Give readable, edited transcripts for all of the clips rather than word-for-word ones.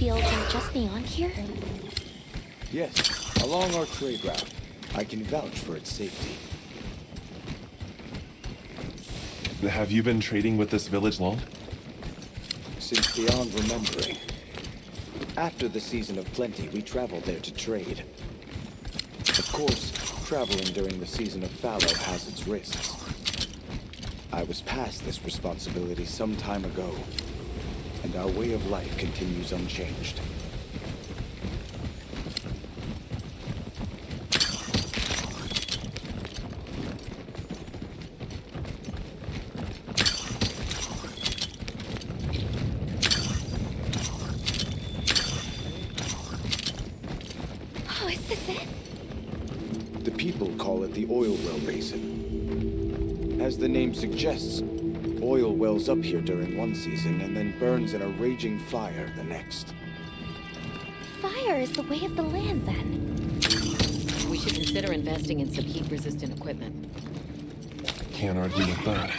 fields are just beyond here? Yes, along our trade route. I can vouch for its safety. Have you been trading with this village long? Since beyond remembering. After the season of plenty, we traveled there to trade. Of course, traveling during the season of fallow has its risks. I was past this responsibility some time ago, and our way of life continues unchanged. Oh, is this it? The people call it the oil well basin. As the name suggests, oil wells up here during one season and then burns in a raging fire the next. Fire is the way of the land, then. We should consider investing in some heat-resistant equipment. Can't argue with that.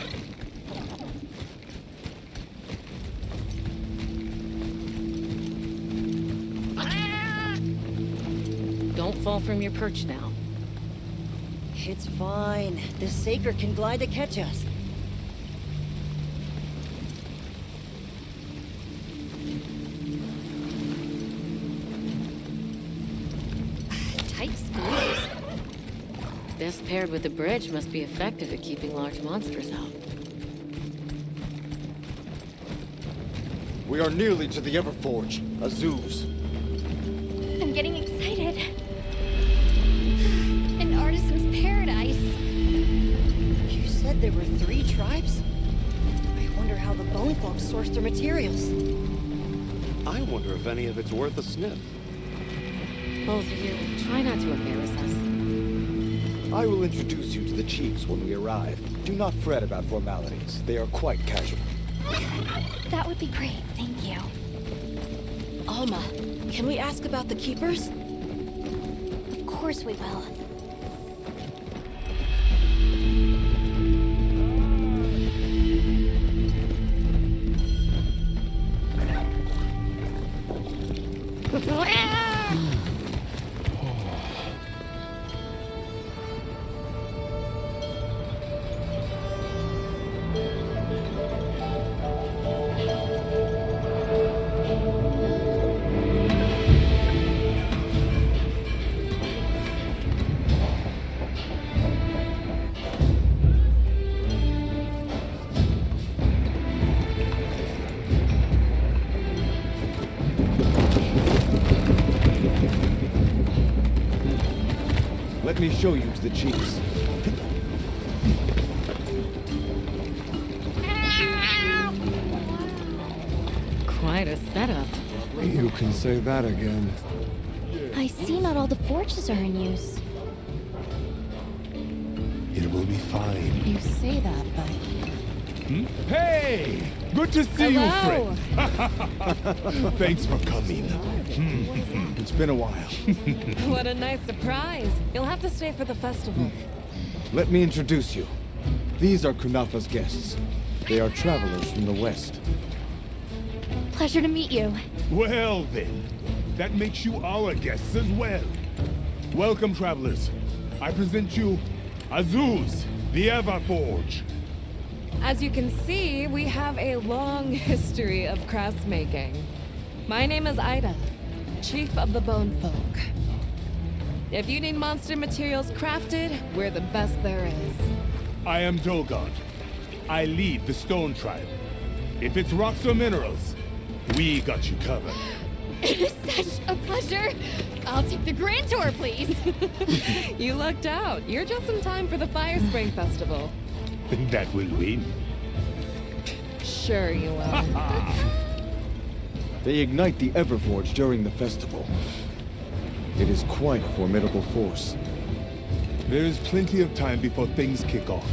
Don't fall from your perch now. It's fine. This Saker can glide to catch us. Tight squeeze. This paired with the bridge must be effective at keeping large monsters out. We are nearly to the Everforge, Azuz. I'm getting excited. An artisan's paradise. You said there were 3 tribes? I wonder how the bone folk source their materials. I wonder if any of it's worth a sniff. Both of you, try not to embarrass us. I will introduce you to the chiefs when we arrive. Do not fret about formalities. They are quite casual. That would be great, thank you. Alma, can we ask about the keepers? Of course we will. Let me show you to the chiefs. Quite a setup. You can say that again. I see not all the forges are in use. It will be fine. You say that, but... Hey! Good to see Hello. you, friend. Thanks for coming. It's been a while. What a nice surprise. You'll have to stay for the festival. Let me introduce you. These are Kunafa's guests. They are travelers from the west. Pleasure to meet you. Well then, that makes you our guests as well. Welcome, travelers. I present you Azuz, the Everforge. As you can see, we have a long history of crafts making. My name is Ida, Chief of the Bone Folk. If you need monster materials crafted, we're the best there is. I am Dolgod. I lead the Stone Tribe. If it's rocks or minerals, we got you covered. It is such a pleasure. I'll take the grand tour, please. You lucked out. You're just in time for the Fire Spring Festival. That will win. Sure you will. They ignite the Everforge during the festival. It is quite a formidable force. There is plenty of time before things kick off.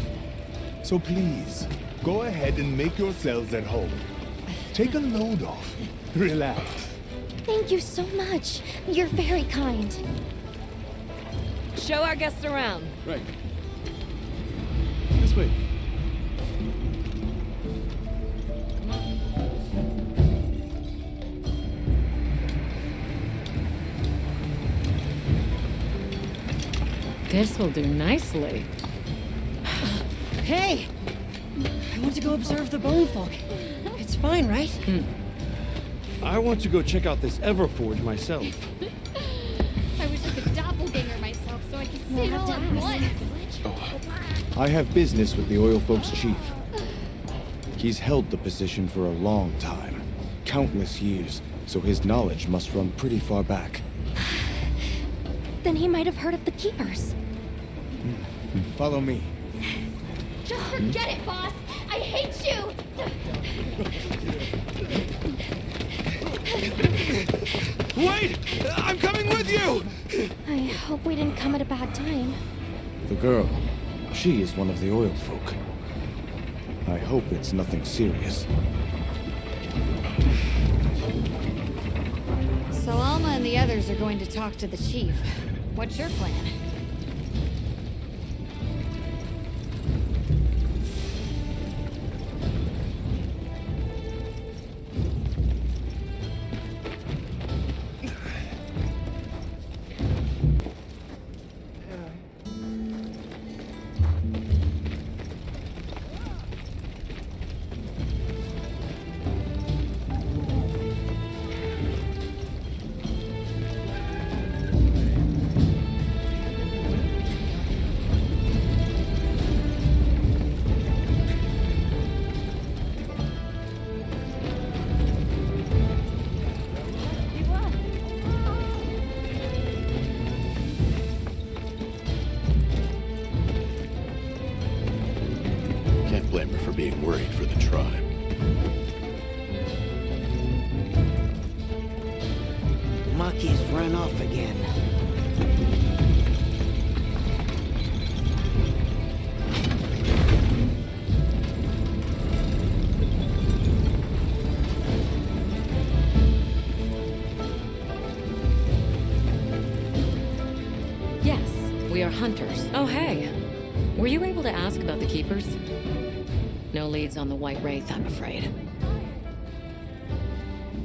So please, go ahead and make yourselves at home. Take a load off. Relax. Thank you so much. You're very kind. Show our guests around. Right. This way. This will do nicely. Hey! I want to go observe the bone folk. It's fine, right? I want to go check out this Everforge myself. I wish I could doppelganger myself so I could see it all at once. I have business with the oil folks' chief. He's held the position for a long time, countless years, so his knowledge must run pretty far back. Then he might have heard of the Keepers. Follow me. Just forget it, boss. I hate you. Wait! I'm coming with you! I hope we didn't come at a bad time. The girl, she is one of the oil folk. I hope it's nothing serious. So Alma and the others are going to talk to the chief. What's your plan? Can't blame her for being worried for the tribe. Maki's run off again. Yes, we are hunters. Oh, hey. Were you able to ask about the Keepers? No leads on the White Wraith, I'm afraid.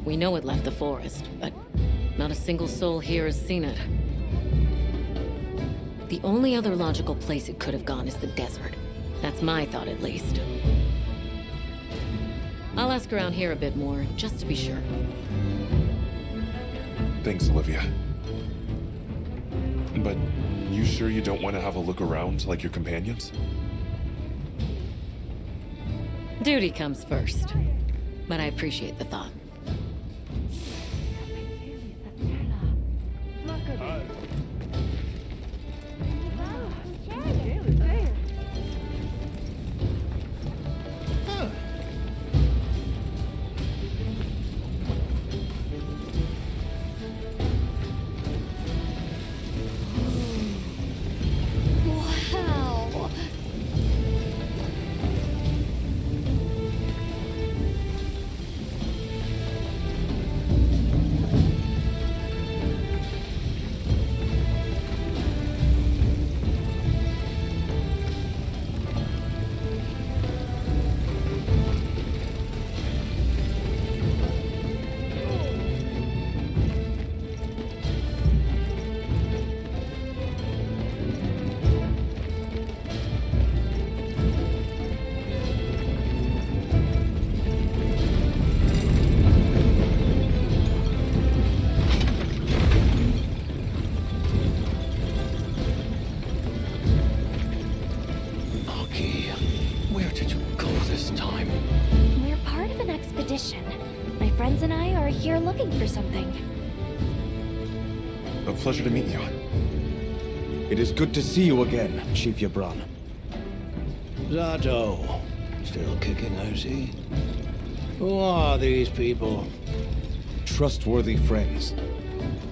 We know it left the forest, but not a single soul here has seen it. The only other logical place it could have gone is the desert. That's my thought, at least. I'll ask around here a bit more, just to be sure. Thanks, Olivia. But you sure you don't want to have a look around like your companions? Duty comes first, but I appreciate the thought. Wow. Maki, where did you go this time? We're part of an expedition. My friends and I are here looking for something. A pleasure to meet you. It is good to see you again, Chief Yabran. Zato. Still kicking, I see. Who are these people? Trustworthy friends.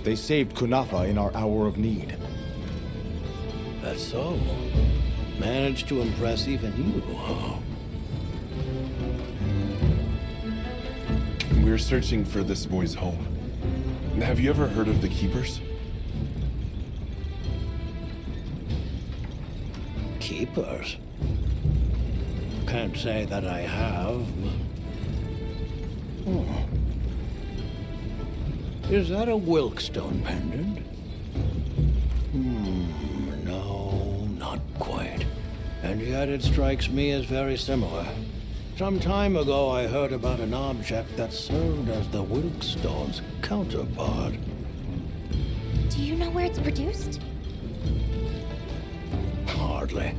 They saved Kunafa in our hour of need. That's so. Managed to impress even you, huh? We're searching for this boy's home. Have you ever heard of the Keepers? Keepers? Can't say that I have. Oh. Is that a Wilkstone pendant? No. yet it strikes me as very similar. Some time ago, I heard about an object that served as the WILDS stone's counterpart. Do you know where it's produced? Hardly.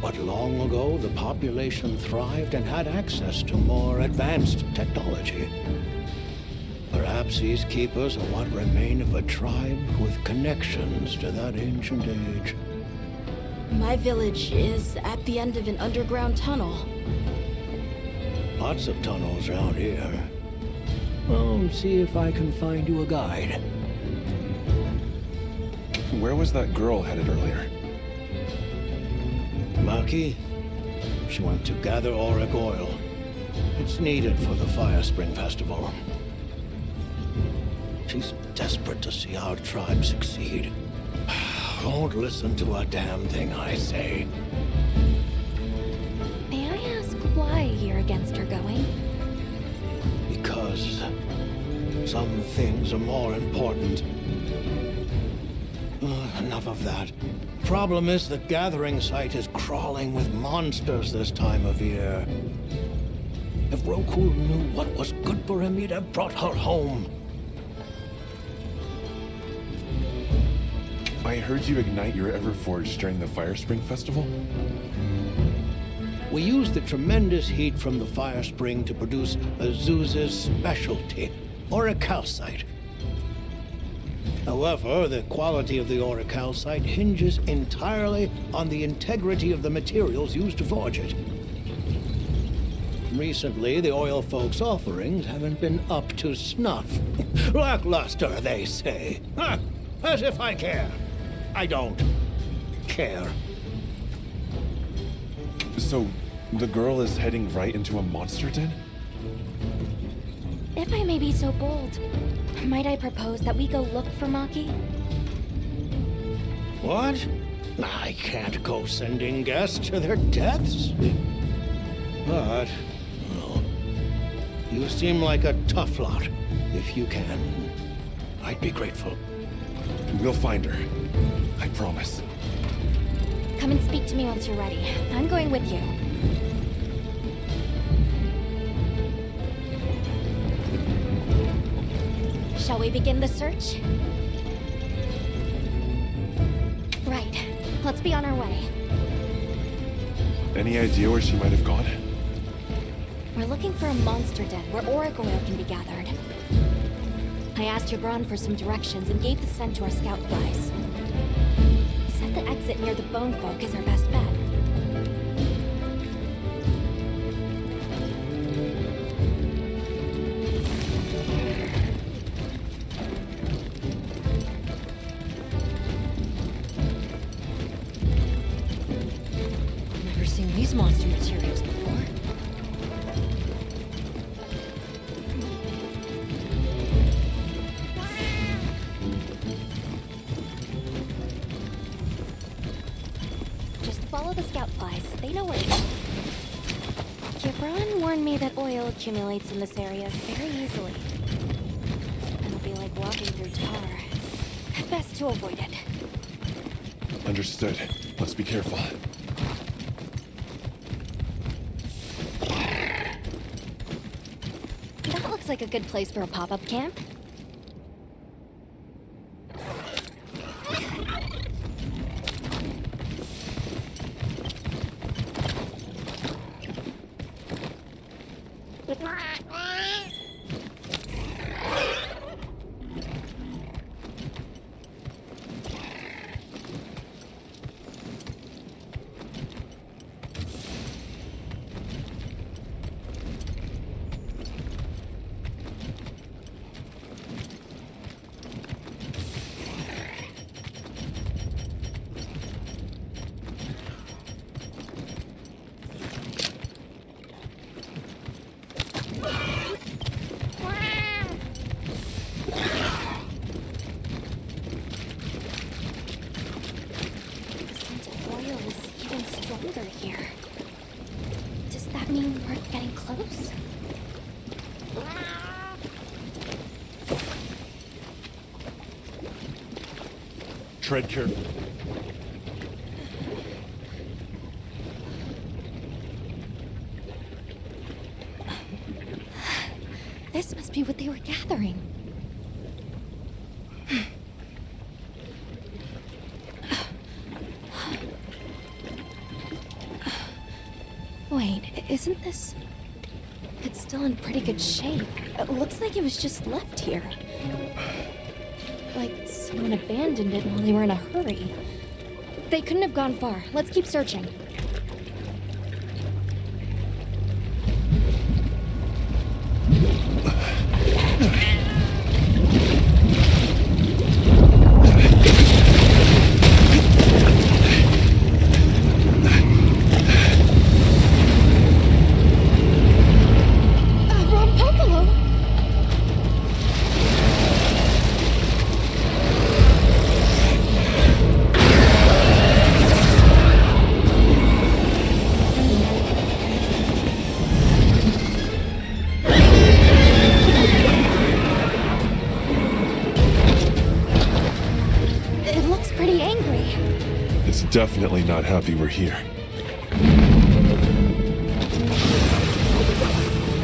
But long ago, the population thrived and had access to more advanced technology. Perhaps these keepers are what remain of a tribe with connections to that ancient age. My village is at the end of an underground tunnel. Lots of tunnels around here. Well, see if I can find you a guide. Where was that girl headed earlier? Maki? She went to gather auric oil. It's needed for the Fire Spring Festival. She's desperate to see our tribe succeed. Don't listen to a damn thing I say. May I ask why you're against her going? Because some things are more important. Enough of that. Problem is, the gathering site is crawling with monsters this time of year. If Roku knew what was good for him, he'd have brought her home. I heard you ignite your Everforge during the Fire Spring Festival? We used the tremendous heat from the fire spring to produce Azuz's specialty, auricalcite. However, the quality of the auricalcite hinges entirely on the integrity of the materials used to forge it. Recently, the oil folks' offerings haven't been up to snuff. Lackluster, they say. Huh, as if I care. I don't care. So, the girl is heading right into a monster den? If I may be so bold, might I propose that we go look for Maki? What? I can't go sending guests to their deaths. But, well, you seem like a tough lot. If you can, I'd be grateful. We'll find her. I promise. Come and speak to me once you're ready. I'm going with you. Shall we begin the search? Right. Let's be on our way. Any idea where she might have gone? We're looking for a monster den where auric oil can be gathered. I asked Hebron for some directions and gave the scent to our scout flies. He said the exit near the bone folk is our best bet. Never seen these monster materials before. Follow the scout flies. They know where to go. Gibran warned me that oil accumulates in this area very easily. It'll be like walking through tar. Best to avoid it. Understood. Let's be careful. That looks like a good place for a pop-up camp. Here. Does that mean we're getting close? Tread carefully. be what they were gathering. Wait, isn't this... It's still in pretty good shape. It looks like it was just left here. Like someone abandoned it while they were in a hurry. They couldn't have gone far. Let's keep searching. Definitely not happy we're here.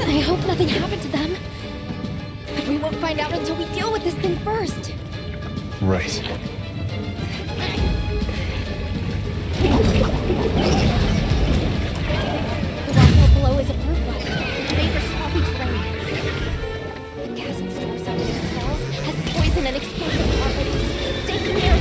I hope nothing happened to them. But we won't find out until we deal with this thing first. Right. The rock below is a brute bite. It's made for swampy terrain. The gas it stores under its cells has poison and explosive properties. Stay clear.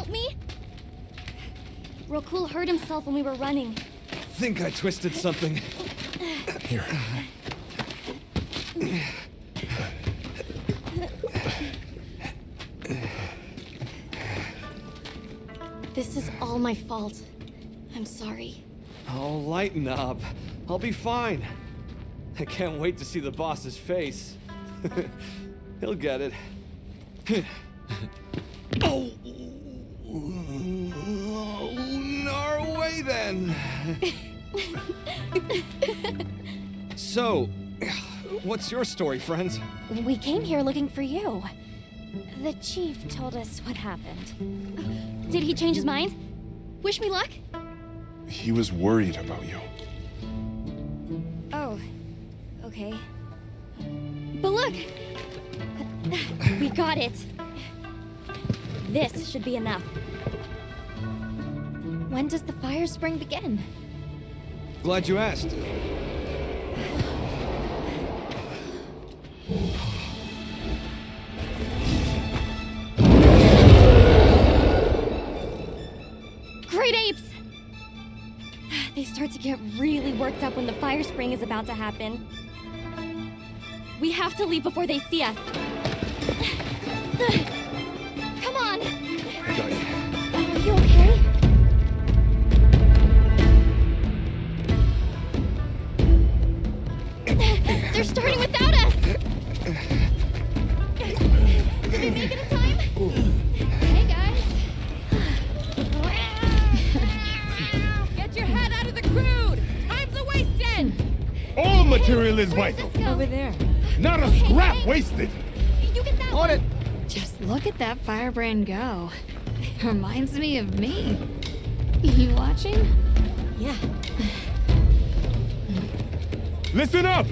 help me? Rokul hurt himself when we were running. Think I twisted something. Here. This is all my fault. I'm sorry. Oh, lighten up. I'll be fine. I can't wait to see the boss's face. He'll get it. Oh! Our way then! So, what's your story, friends? We came here looking for you. The chief told us what happened. Did he change his mind? Wish me luck? He was worried about you. Oh, okay. But look! We got it! This should be enough. When does the fire spring begin? Glad you asked. Great apes! They start to get really worked up when the fire spring is about to happen. We have to leave before they see us. Come on! Got it. Are you okay? They're starting without us! Did we make it in time? Hey, guys. Get your head out of the crude! Time's a wasting! All material is Where's vital. this go? Over there. Not a scrap wasted. You get that On one. it! Just look at that firebrand go. Reminds me of me. You watching? Yeah. Listen up!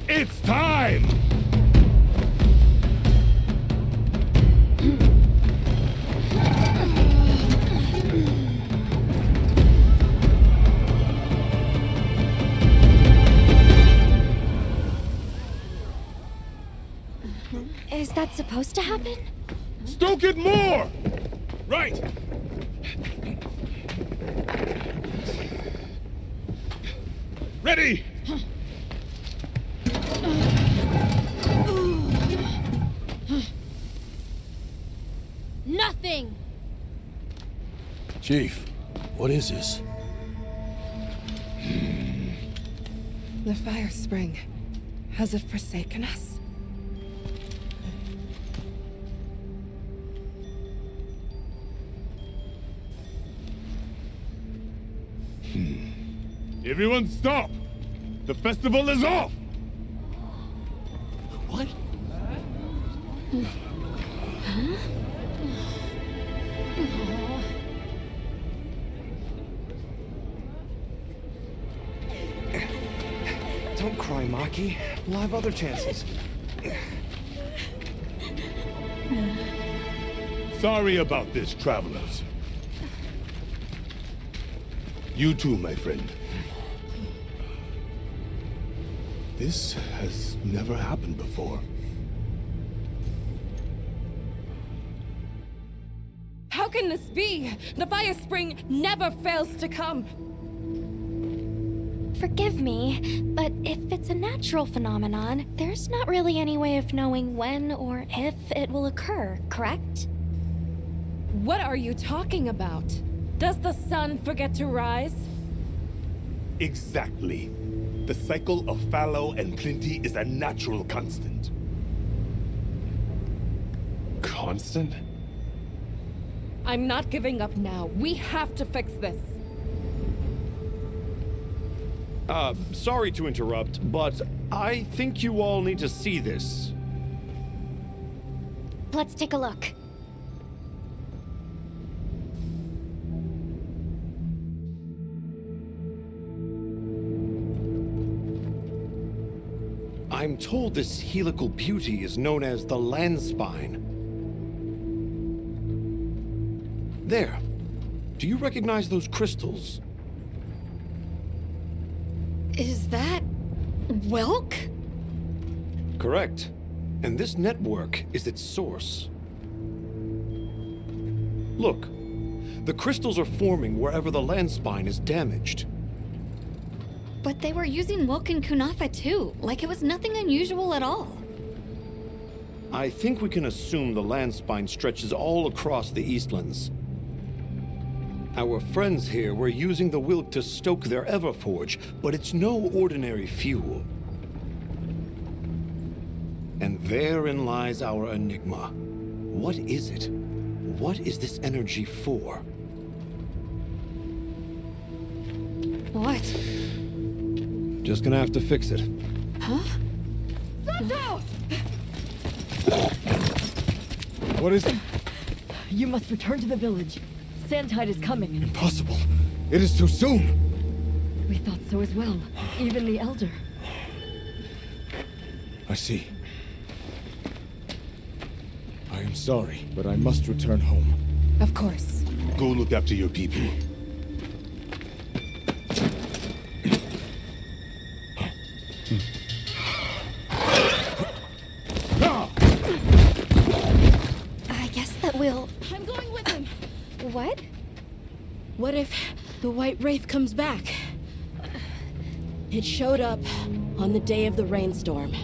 It's time! Is that supposed to happen? Stoke it more! Right! Ready! Nothing! Chief, what is this? The fire spring. Has it forsaken us? Everyone stop! The festival is off! What? Don't cry, Maki. We'll have other chances. Sorry about this, travelers. You too, my friend. This has never happened before. How can this be? The fire spring never fails to come. Forgive me, but if it's a natural phenomenon, there's not really any way of knowing when or if it will occur, correct? What are you talking about? Does the sun forget to rise? Exactly. The cycle of fallow and plenty is a natural constant. Constant? I'm not giving up now. We have to fix this. Sorry to interrupt, but I think you all need to see this. Let's take a look. I'm told this helical beauty is known as the land spine. There. Do you recognize those crystals? Is that... Wilk? Correct. And this network is its source. Look, the crystals are forming wherever the land spine is damaged. But they were using Woken Kunafa too, like it was nothing unusual at all. I think we can assume the land spine stretches all across the Eastlands. Our friends here were using the Wilk to stoke their Everforge, but it's no ordinary fuel. And therein lies our enigma. What is it? What is this energy for? What? Just gonna have to fix it. Huh? Sato! What is it? You must return to the village. Sandtide is coming. Impossible. It is too soon. We thought so as well. Even the Elder. I see. I am sorry, but I must return home. Of course. Go look after your people. I guess that we'll... I'm going with him. What? What if the White Wraith comes back? It showed up on the day of the rainstorm.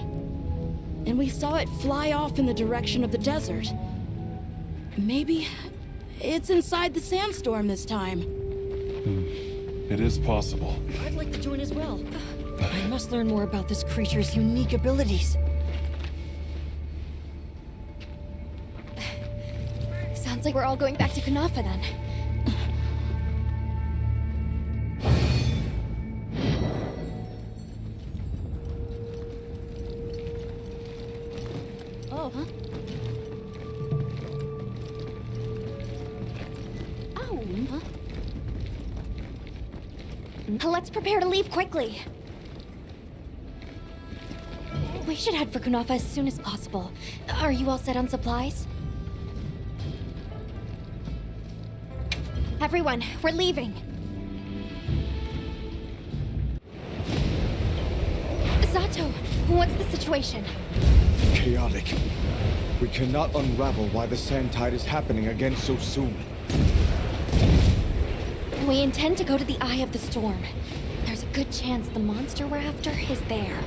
And we saw it fly off in the direction of the desert. Maybe it's inside the sandstorm this time. It is possible. I'd like to join as well. I must learn more about this creature's unique abilities. Sounds like we're all going back to Kunafa then. Oh, huh? Oh, huh? Let's prepare to leave quickly. We should head for Kunafa as soon as possible. Are you all set on supplies? Everyone, we're leaving. Zato, what's the situation? Chaotic. We cannot unravel why the Sandtide is happening again so soon. We intend to go to the Eye of the Storm. There's a good chance the monster we're after is there.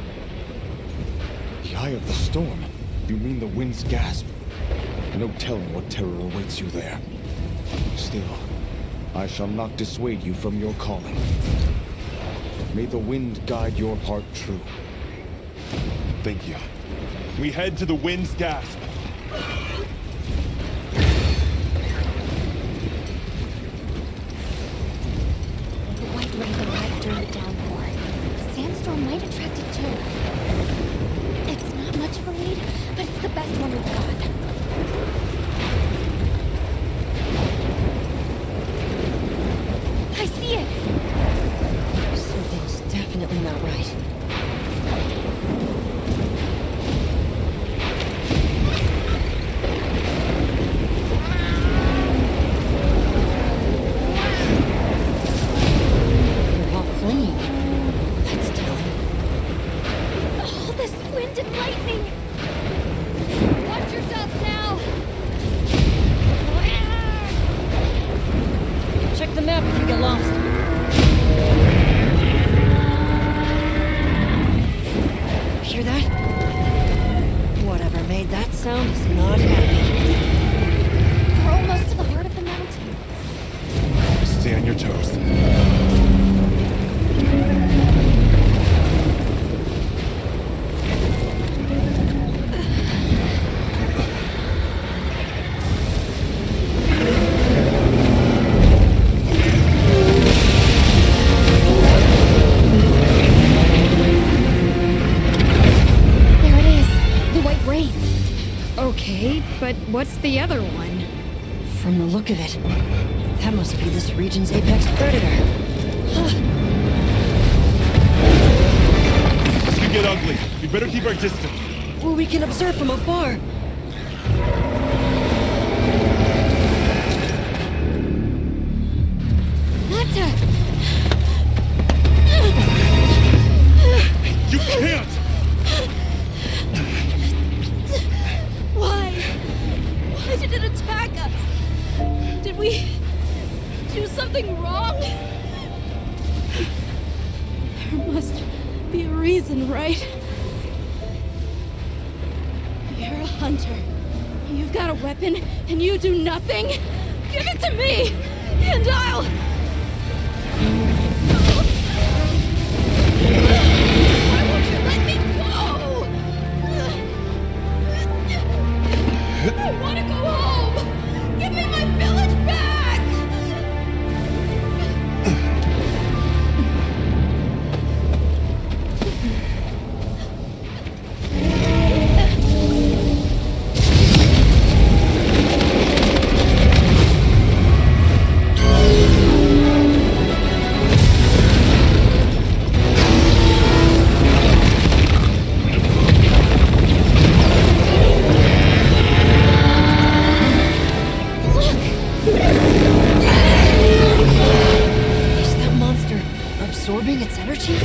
The Eye of the Storm? You mean the Wind's Gasp? No telling what terror awaits you there. Still, I shall not dissuade you from your calling. May the wind guide your heart true. Thank you. We head to the Wind's Gasp. The White Wraith arrived during the downpour. The sandstorm might attract it too. It's not much of a lead, but it's the best one we've got. I see it! Something's definitely not right. They're all fleeing. That's telling. All this wind and lightning! Watch yourselves now! Check the map if you get lost. Hear that? Whatever made that sound is not happy. We're almost to the heart of the mountain. Stay on your toes. There it is, the White Wraith. Okay, but what's the other one? From the look of it, that must be this region's apex predator. This could get ugly. We better keep our distance. Well, we can observe from afar. Nata! You can't! Why? Why did it attack us? Did we do something wrong? There must be a reason, right? You're a hunter. You've got a weapon, and you do nothing? Give it to me, and I'll... Why won't you let me go? I want to go home! Give me my village back! Is that monster absorbing its energy?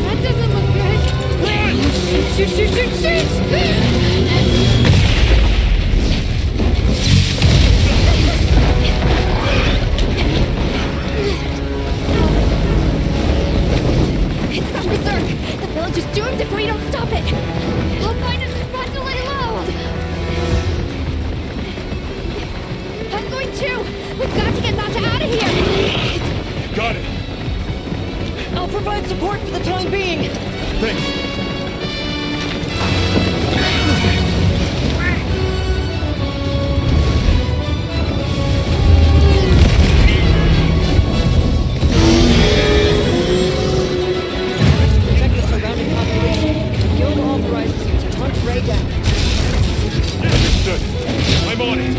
That doesn't look good. Run! Shoot, shoot, shoot, shoot! It's got berserk. The village is doomed if we don't stop it. I'll find us a spot to lay low. I'm going too. We've got to get Nata out of here. Got it. I'll provide support for the time being. Thanks. Protect the surrounding population. Guild authorizes you to hunt Ray down. Understood. I'm on it.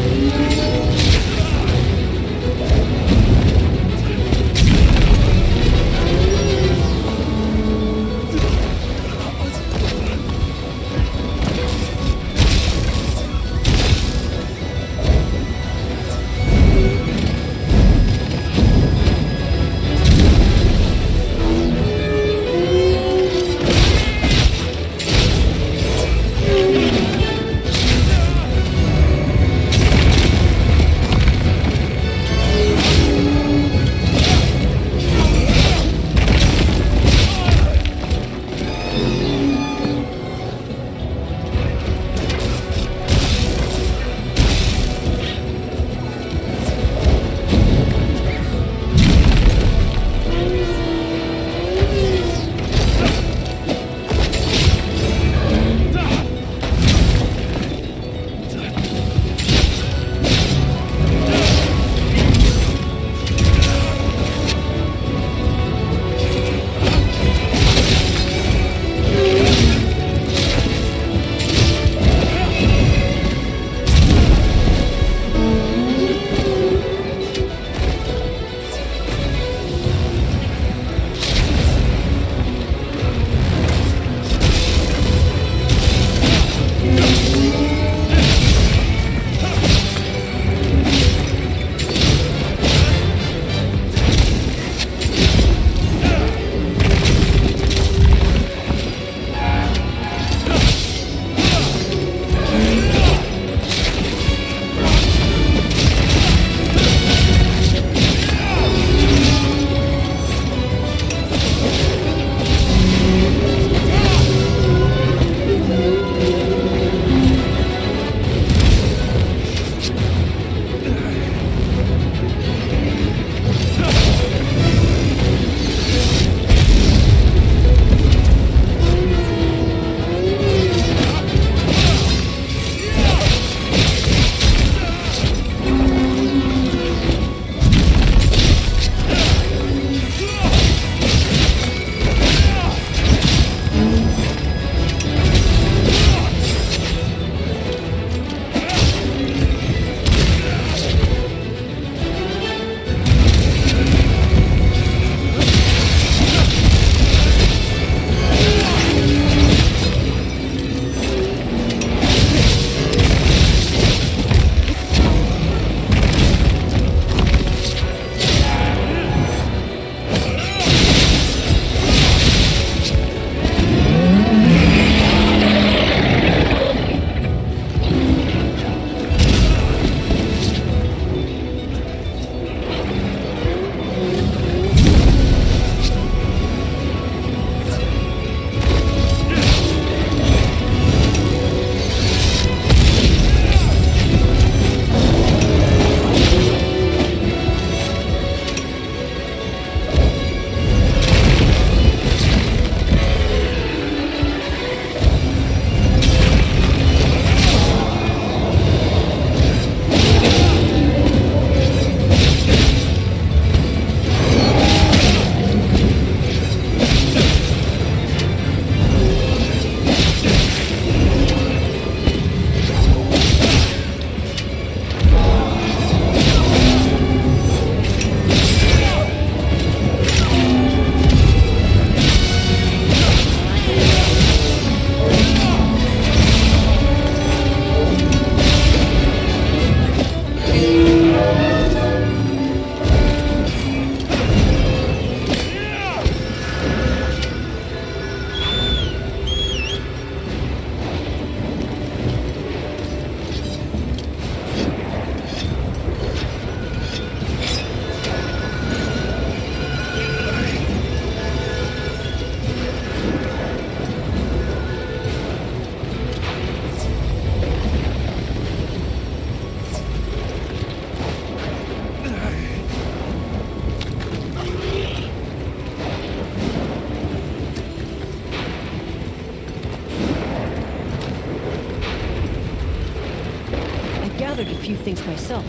gathered a few things myself.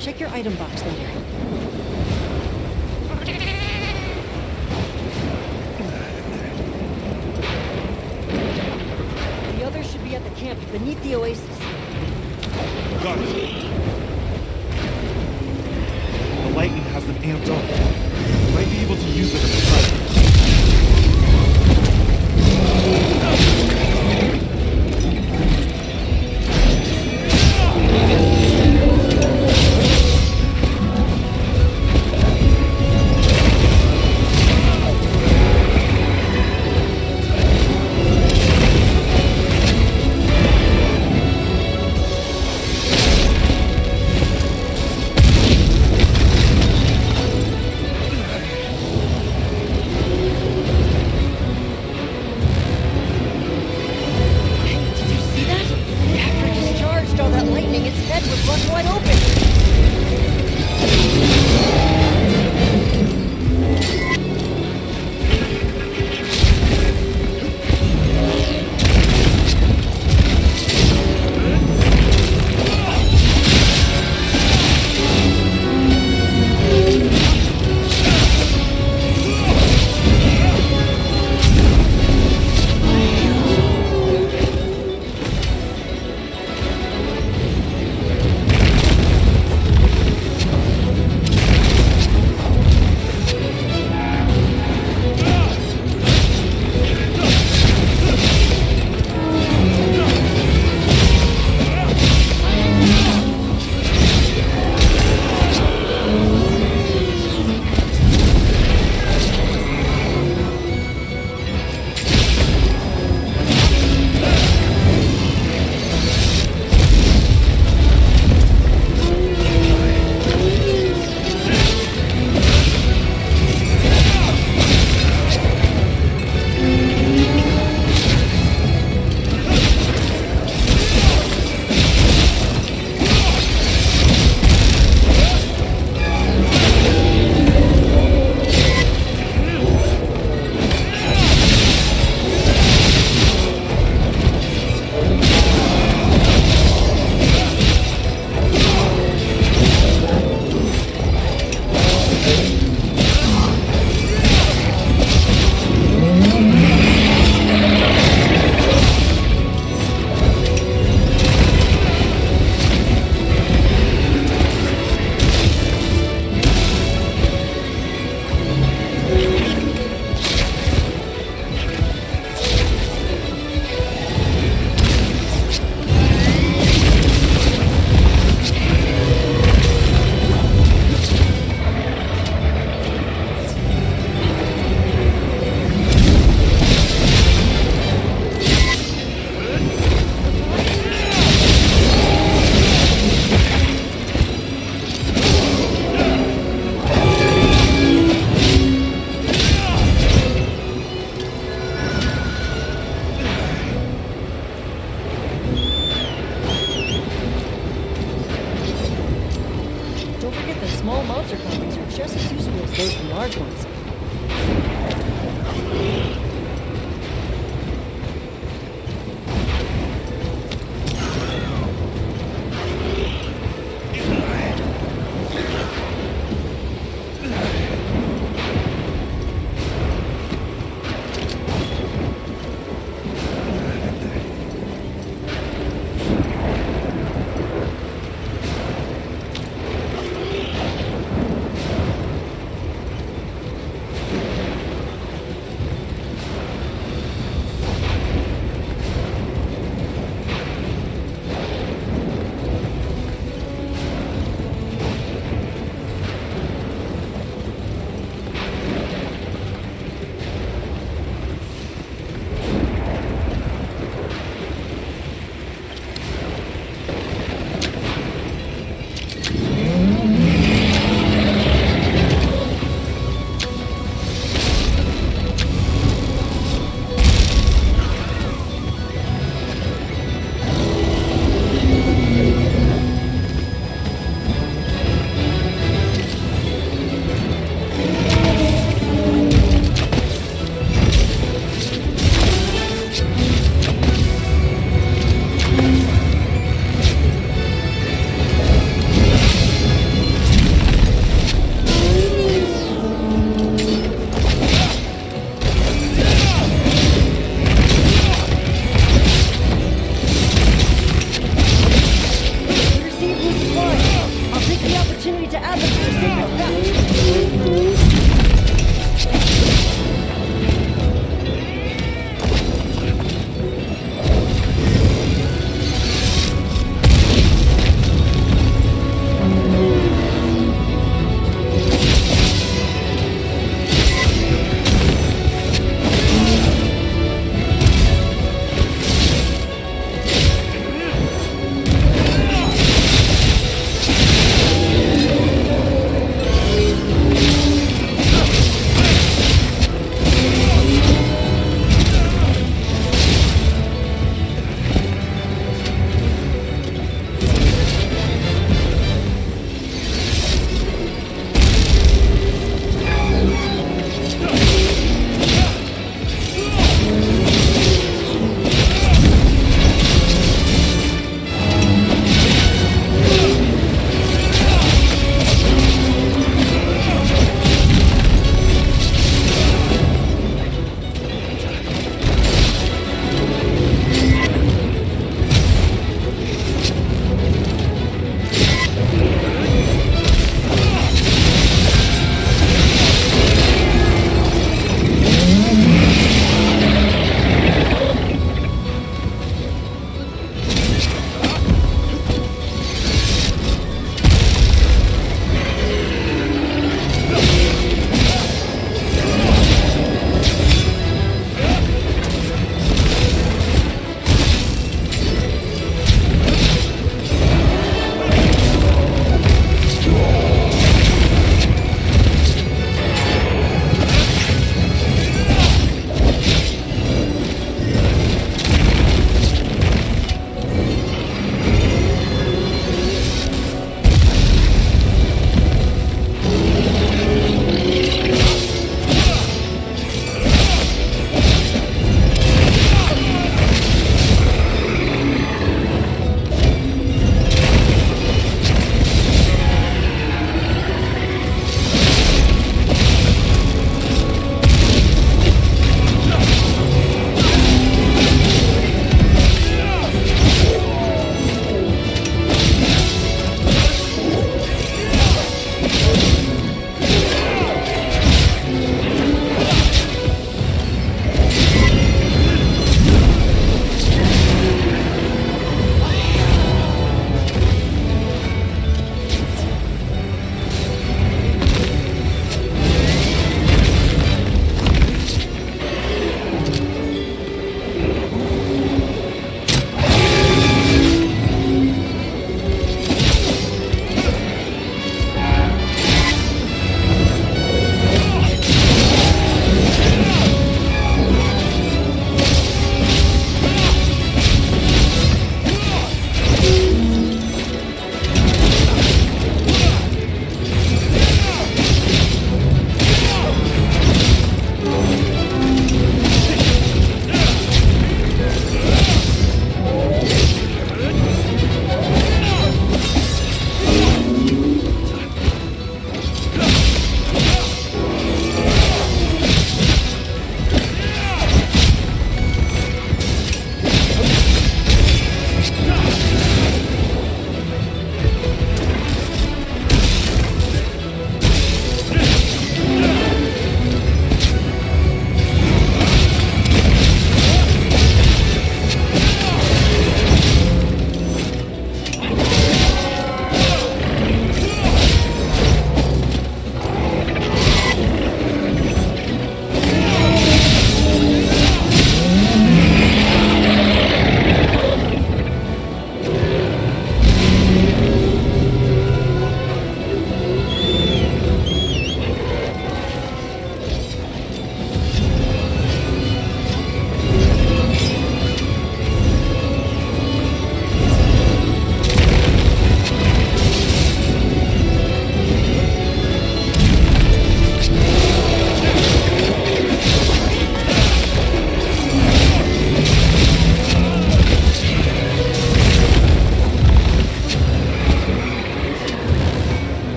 Check your item box later. The others should be at the camp beneath the oasis. Got it. The lightning has them amped up. Might be able to use it as a fight. Small monster copies are just as useful as those large ones.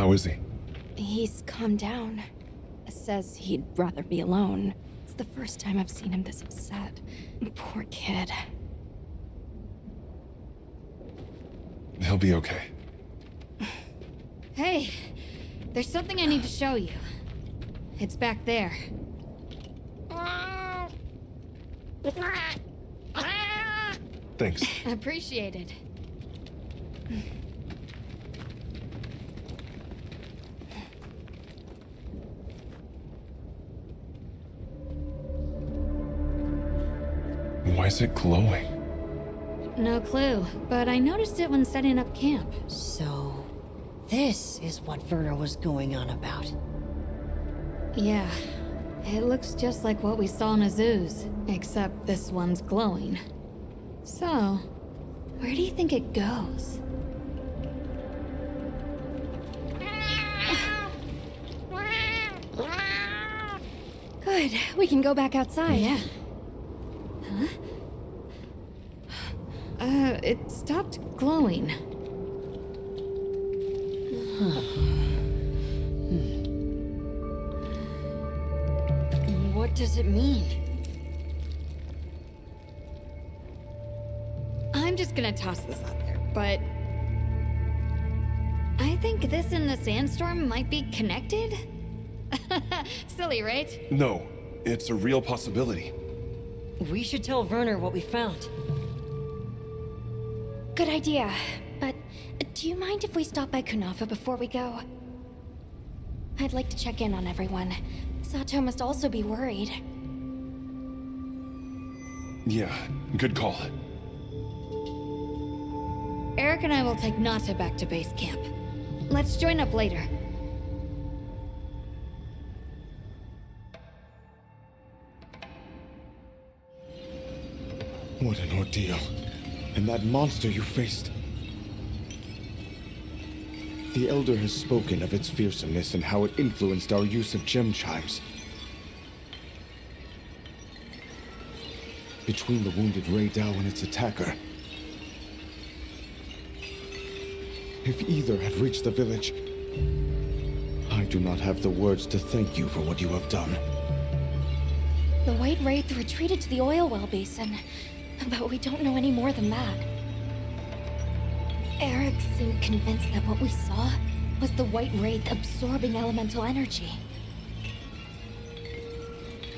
How is he? He's calmed down. Says he'd rather be alone. It's the first time I've seen him this upset. Poor kid. He'll be okay. Hey, there's something I need to show you. It's back there. Thanks. Appreciated. Why is it glowing? No clue, but I noticed it when setting up camp. So, this is what Werner was going on about. Yeah, it looks just like what we saw in a zoo's, except this one's glowing. So, where do you think it goes? Good. We can go back outside. Yeah. Huh? It stopped glowing. What does it mean? I'm just gonna toss this out there, but I think this and the sandstorm might be connected? Silly, right? No, it's a real possibility. We should tell Werner what we found. Good idea. But do you mind if we stop by Kunafa before we go? I'd like to check in on everyone. Sato must also be worried. Yeah, good call. Eric and I will take Nata back to base camp. Let's join up later. What an ordeal. And that monster you faced. The Elder has spoken of its fearsomeness and how it influenced our use of gem chimes. Between the wounded Rei Dao and its attacker, if either had reached the village, I do not have the words to thank you for what you have done. The White Wraith retreated to the oil well basin, but we don't know any more than that. Eric seemed convinced that what we saw was the White Wraith absorbing elemental energy.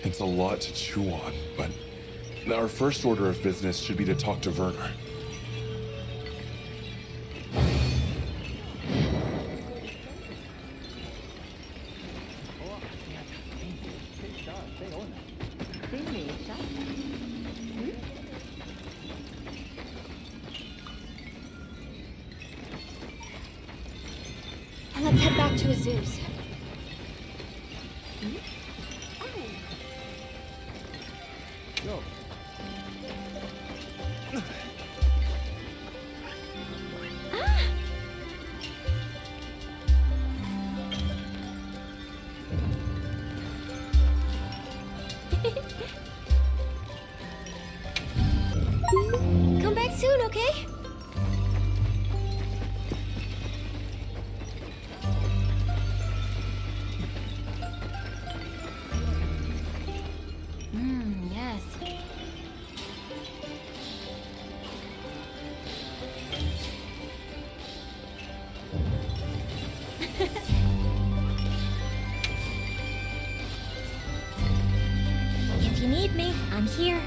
It's a lot to chew on, but our first order of business should be to talk to Werner. Let's head back to Azu's. Come back soon, okay? Yes. If you need me, I'm here.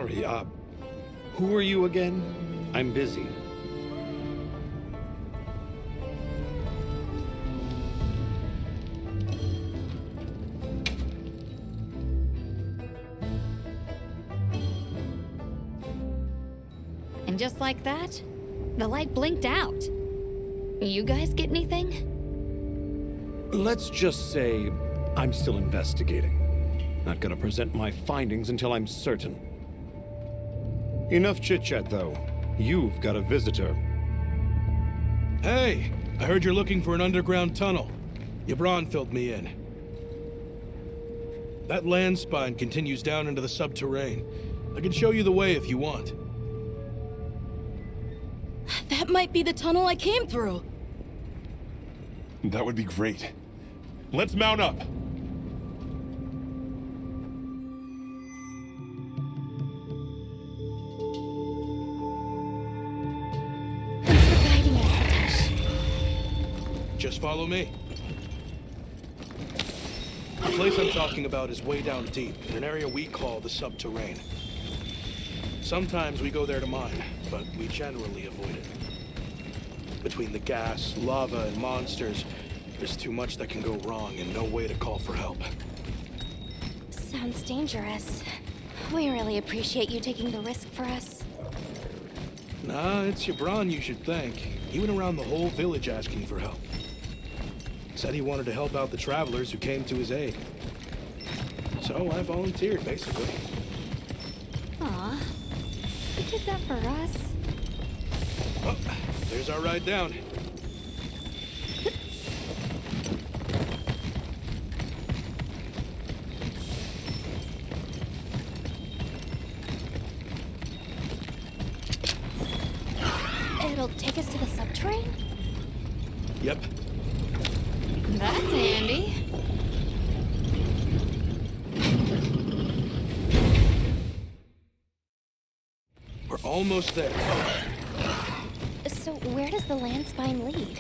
sorry, who are you again? I'm busy. And just like that, the light blinked out. You guys get anything? Let's just say I'm still investigating. Not gonna present my findings until I'm certain. Enough chit-chat, though. You've got a visitor. Hey, I heard you're looking for an underground tunnel. Yabron filled me in. That land spine continues down into the subterrane. I can show you the way if you want. That might be the tunnel I came through. That would be great. Let's mount up. Thanks for guiding us, Satoshi. Just follow me. The place I'm talking about is way down deep, in an area we call the subterrane. Sometimes we go there to mine, but we generally avoid it. Between the gas, lava, and monsters, there's too much that can go wrong and no way to call for help. Sounds dangerous. We really appreciate you taking the risk for us. Nah, it's Yabron you should thank. He went around the whole village asking for help. Said he wanted to help out the travelers who came to his aid. So I volunteered, basically. Aw, you did that for us. Oh, there's our ride down. It'll take us to the subterrane? Yep. That's handy. We're almost there. So where does the land spine lead?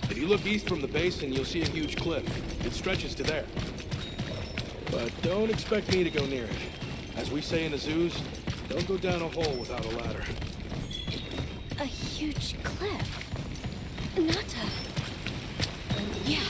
If you look east from the basin, you'll see a huge cliff. It stretches to there. But don't expect me to go near it. As we say in the zoos, don't go down a hole without a ladder. A huge cliff. Not a... Yeah.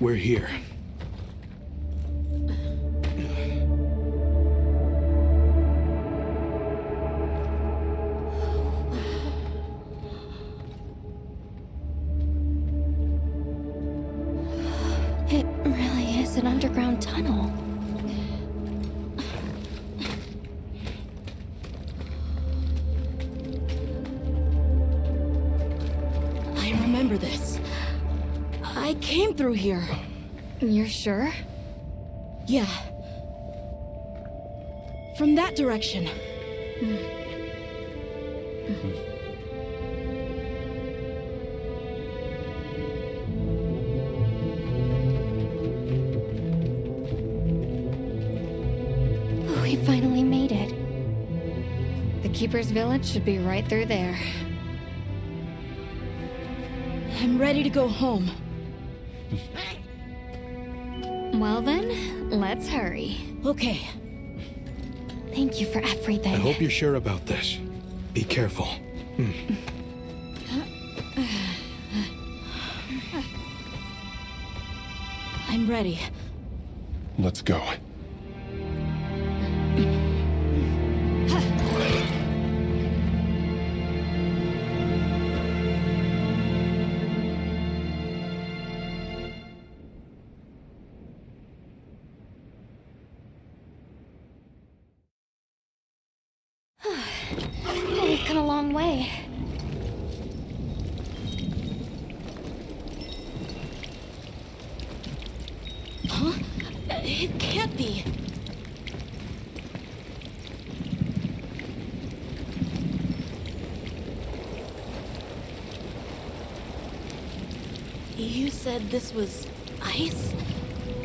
We're here. It really is an underground tunnel. I remember this. I came through here. You're sure? Yeah. From that direction. We finally made it. The Keeper's village should be right through there. I'm ready to go home. Well then, let's hurry. Okay. Thank you for everything. I hope you're sure about this. Be careful. I'm ready. Let's go. We've come a long way. Huh? It can't be. You said this was ice?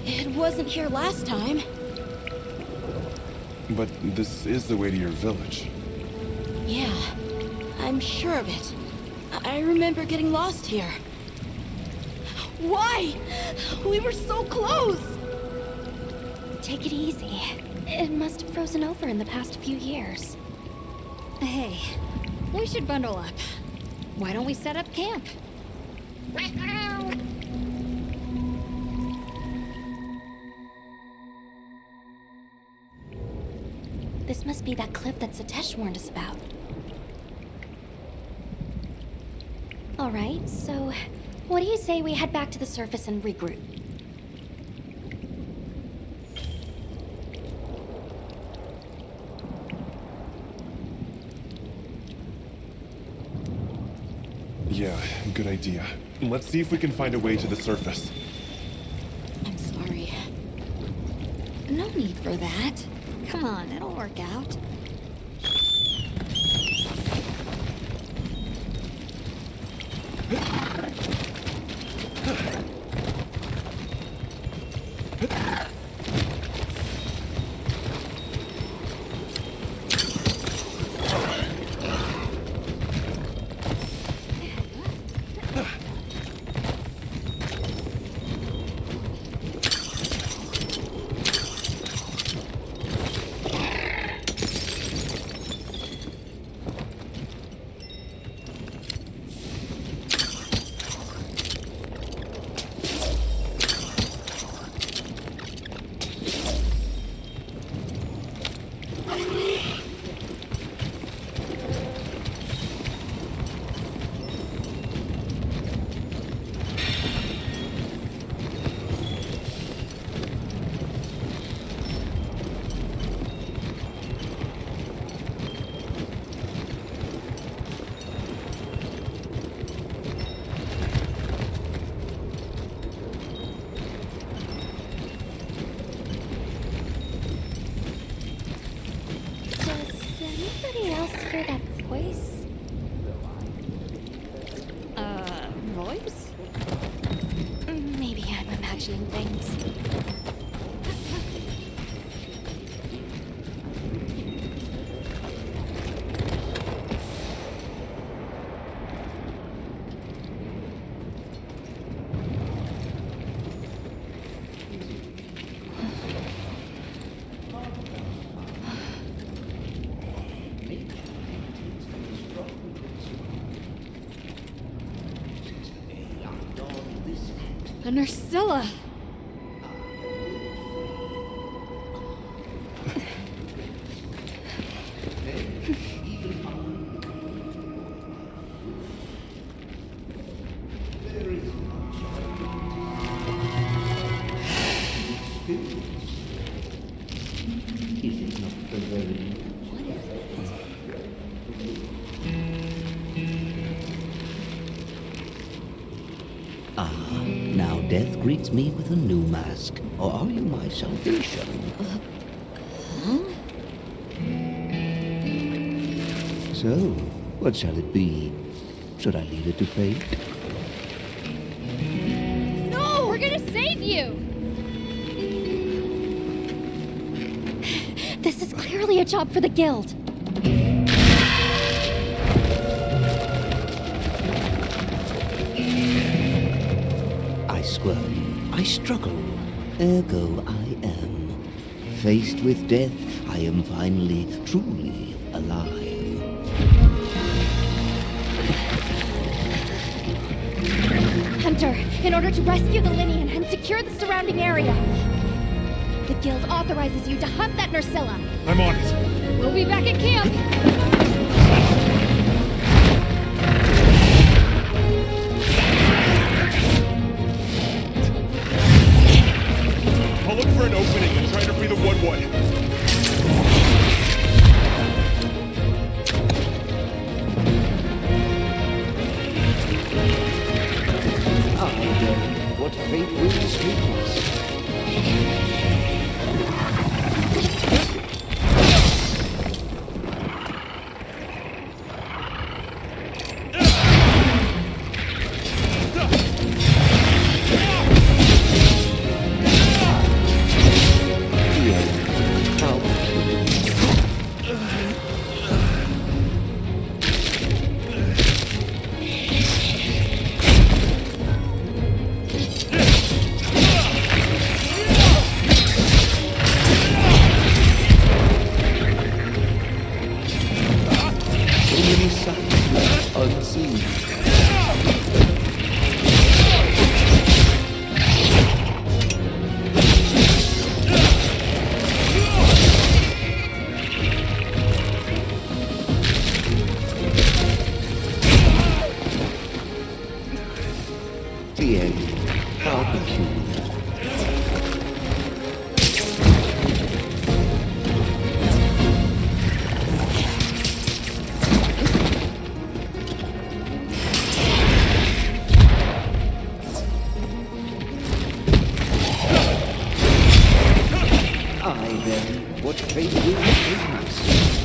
It wasn't here last time. But this is the way to your village. Yeah, I'm sure of it. I remember getting lost here. Why? We were so close! Take it easy. It must have frozen over in the past few years. Hey, we should bundle up. Why don't we set up camp? This must be that cliff that Satesh warned us about. Alright, so what do you say we head back to the surface and regroup? Yeah, good idea. Let's see if we can find a way to the surface. I'm sorry. No need for that. Come on, it'll work out. Anybody else hear that voice? Voice? Maybe I'm imagining things. A Nursilla! Now death greets me with a new mask. Or are you my salvation? So, what shall it be? Should I leave it to fate? No! We're gonna save you! This is clearly a job for the guild. I squirm, I struggle, ergo I am. Faced with death, I am finally, truly alive. Hunter, in order to rescue the Linean and secure the surrounding area, the guild authorizes you to hunt that Nursilla. I'm on it. We'll be back at camp! I'll look for an opening and try to breathe a wood. What fate will sweep us? what fate will bring us.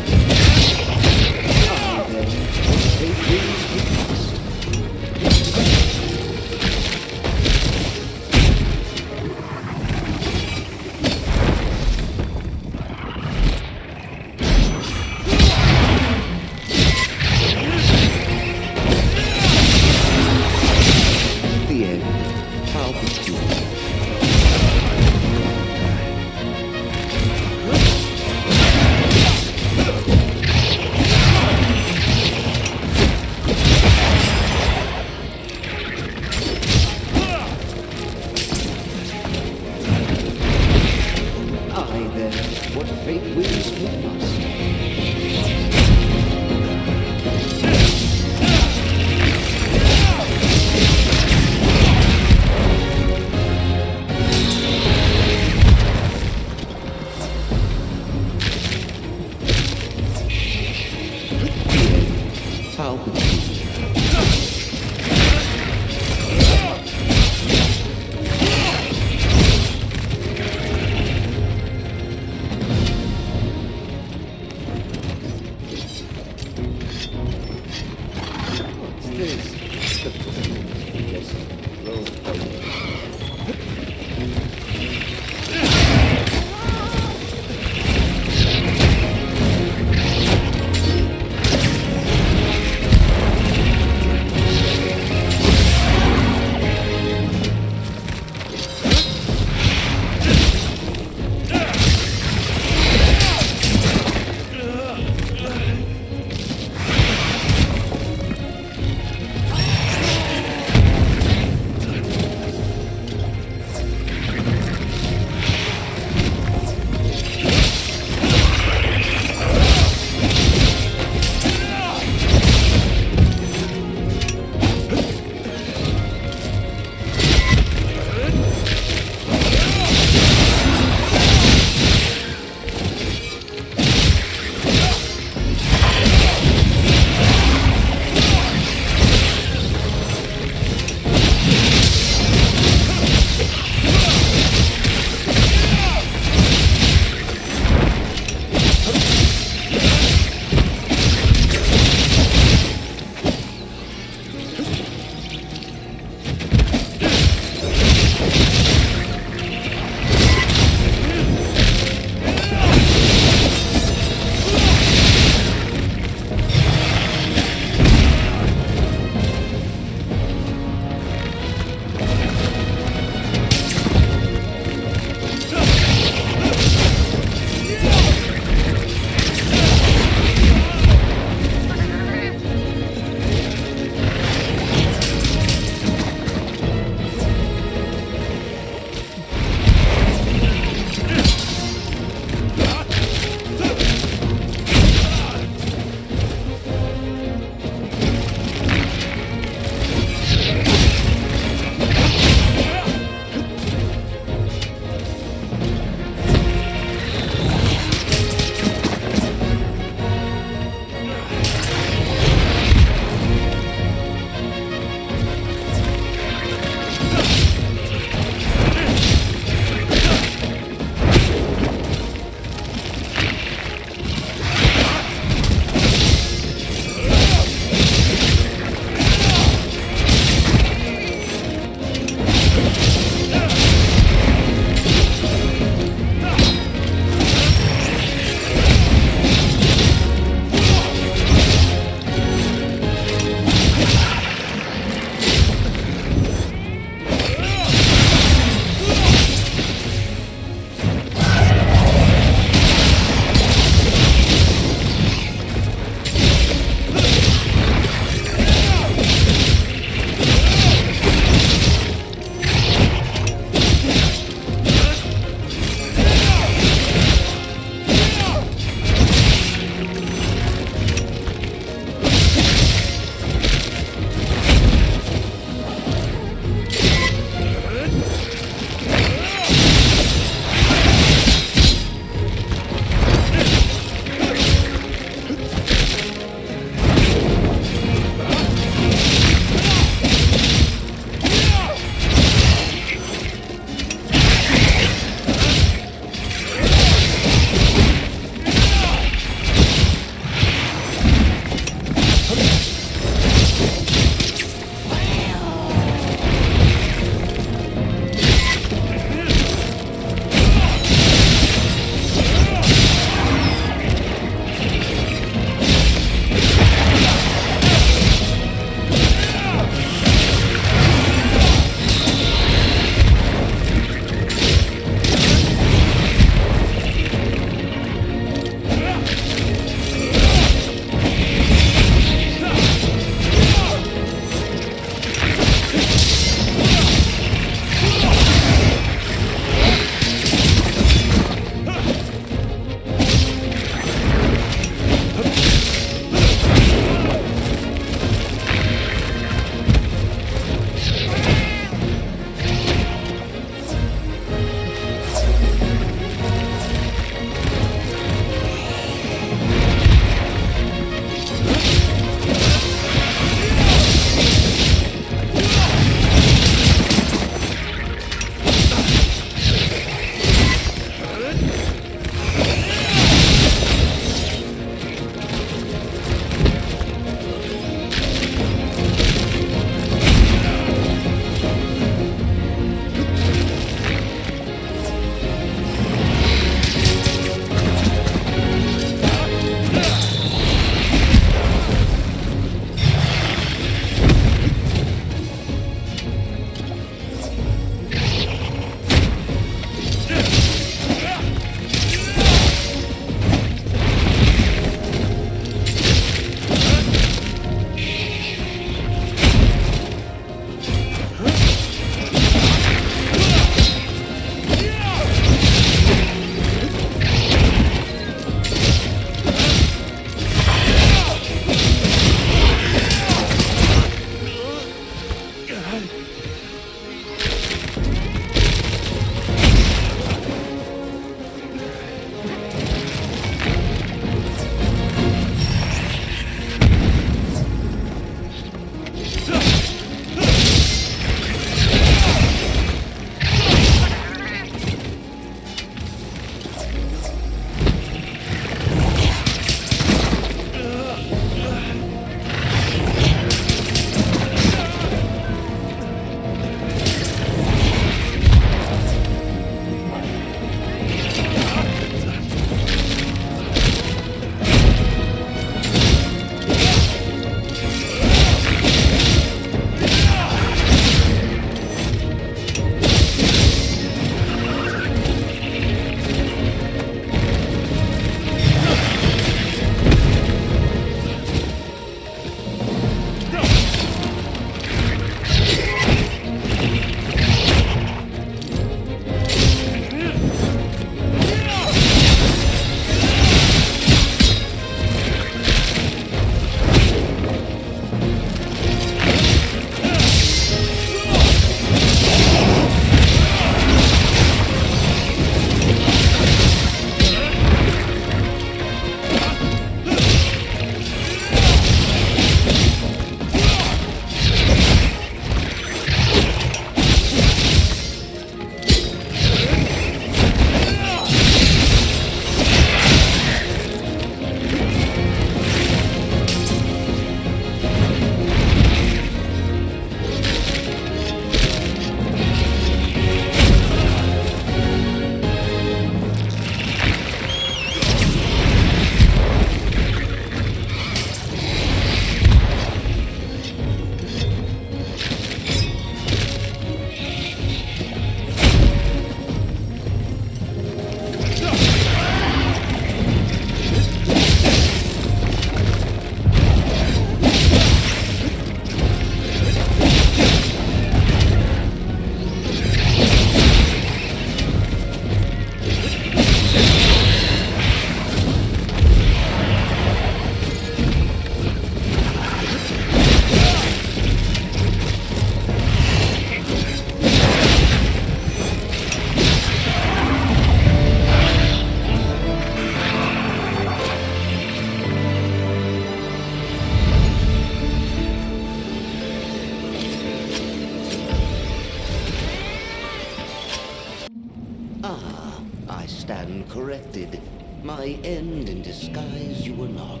Ah, I stand corrected. My end in disguise you were not.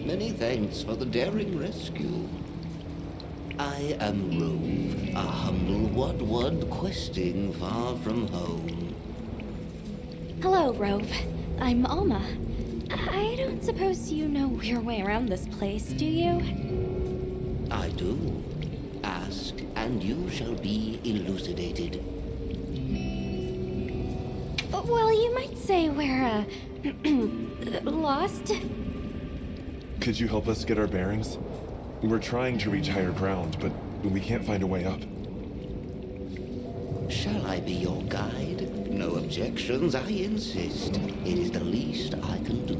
Many thanks for the daring rescue. I am Rove, a humble Wud questing far from home. Hello, Rove. I'm Alma. I don't suppose you know your way around this place, do you? I do. Ask, and you shall be elucidated. Well, you might say we're, lost. Could you help us get our bearings? We're trying to reach higher ground, but we can't find a way up. Shall I be your guide? No objections, I insist. It is the least I can do.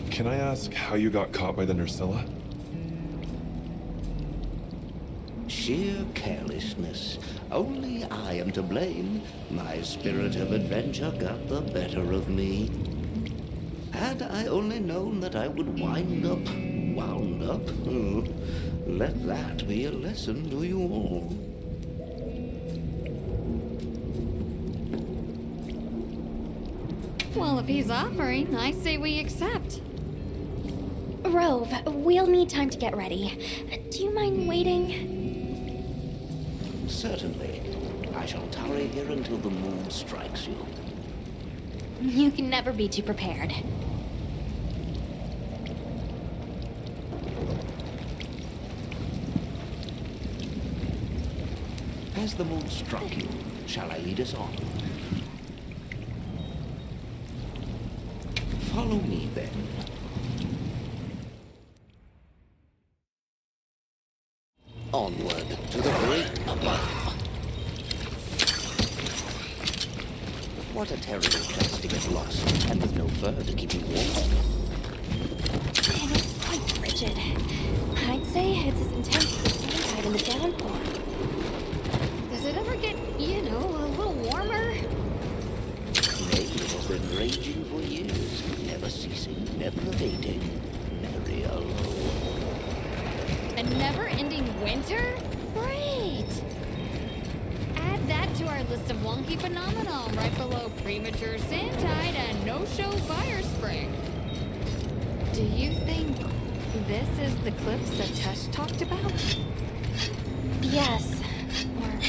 Can I ask how you got caught by the Nursilla? Sheer carelessness. Only I am to blame. My spirit of adventure got the better of me. Had I only known that I would wound up, let that be a lesson to you all. Well, if he's offering, I say we accept. Rove, we'll need time to get ready. Do you mind waiting? Certainly. I shall tarry here until the moon strikes you. You can never be too prepared. Has the moon struck you? Shall I lead us on? Follow me, then. Onward to the great above. What a terrible place to get lost, and with no fur to keep you warm. It is quite frigid. I'd say it's as intense as the sand tide in the downpour. Does it ever get, a little warmer? Nay, it has been raging for years, never ceasing, never abating. Merry alone. A never-ending winter? Great! Add that to our list of wonky phenomena right below premature sand tide and no-show fire spring. Do you think this is the cliffs that Tesh talked about? Yes. Or at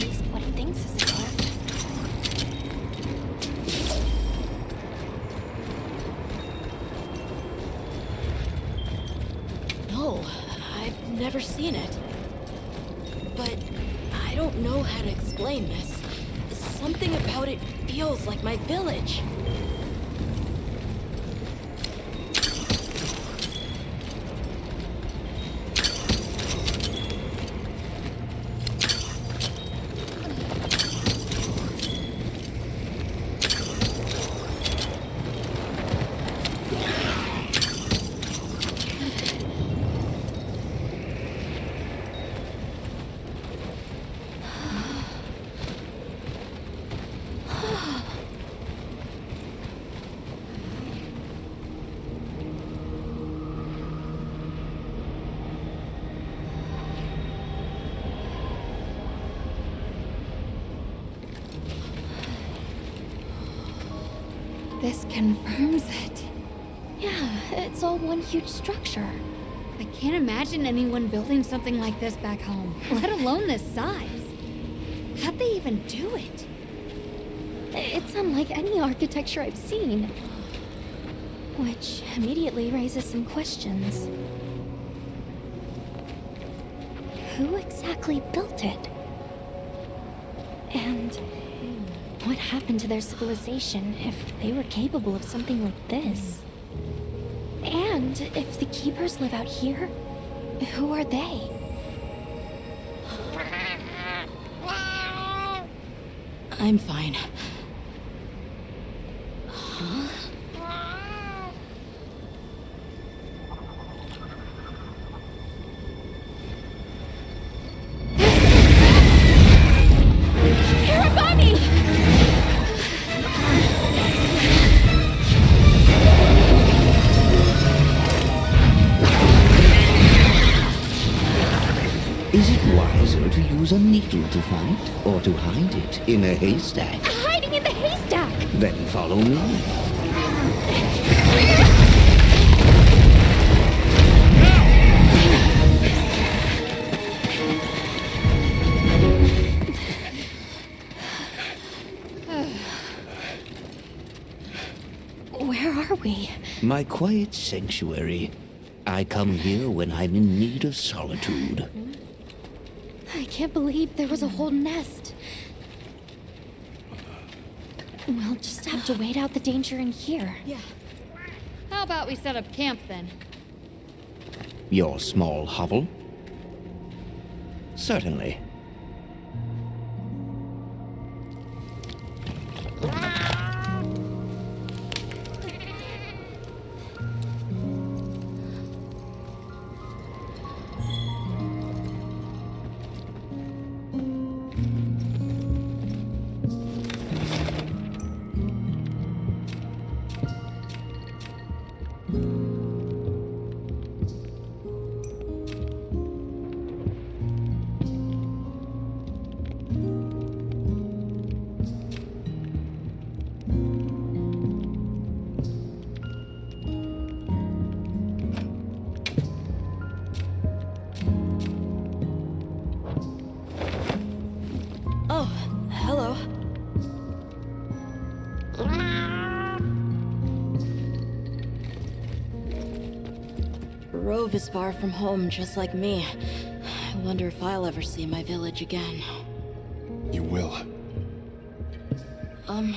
least what he thinks is a cliff. No, I've never seen it. But I don't know how to explain this. Something about it feels like my village. This confirms it. Yeah, it's all one huge structure. I can't imagine anyone building something like this back home, let alone this size. How'd they even do it? It's unlike any architecture I've seen. Which immediately raises some questions. Who exactly built it? And what happened to their civilization if they were capable of something like this? And if the Keepers live out here, who are they? I'm fine. Is it wiser to use a needle to fight, or to hide it in a haystack? Hiding in the haystack! Then follow me. Where are we? My quiet sanctuary. I come here when I'm in need of solitude. I can't believe there was a whole nest. We'll just have to wait out the danger in here. Yeah. How about we set up camp then? Your small hovel? Certainly. Oh, hello. Rove is far from home, just like me. I wonder if I'll ever see my village again. You will. I'm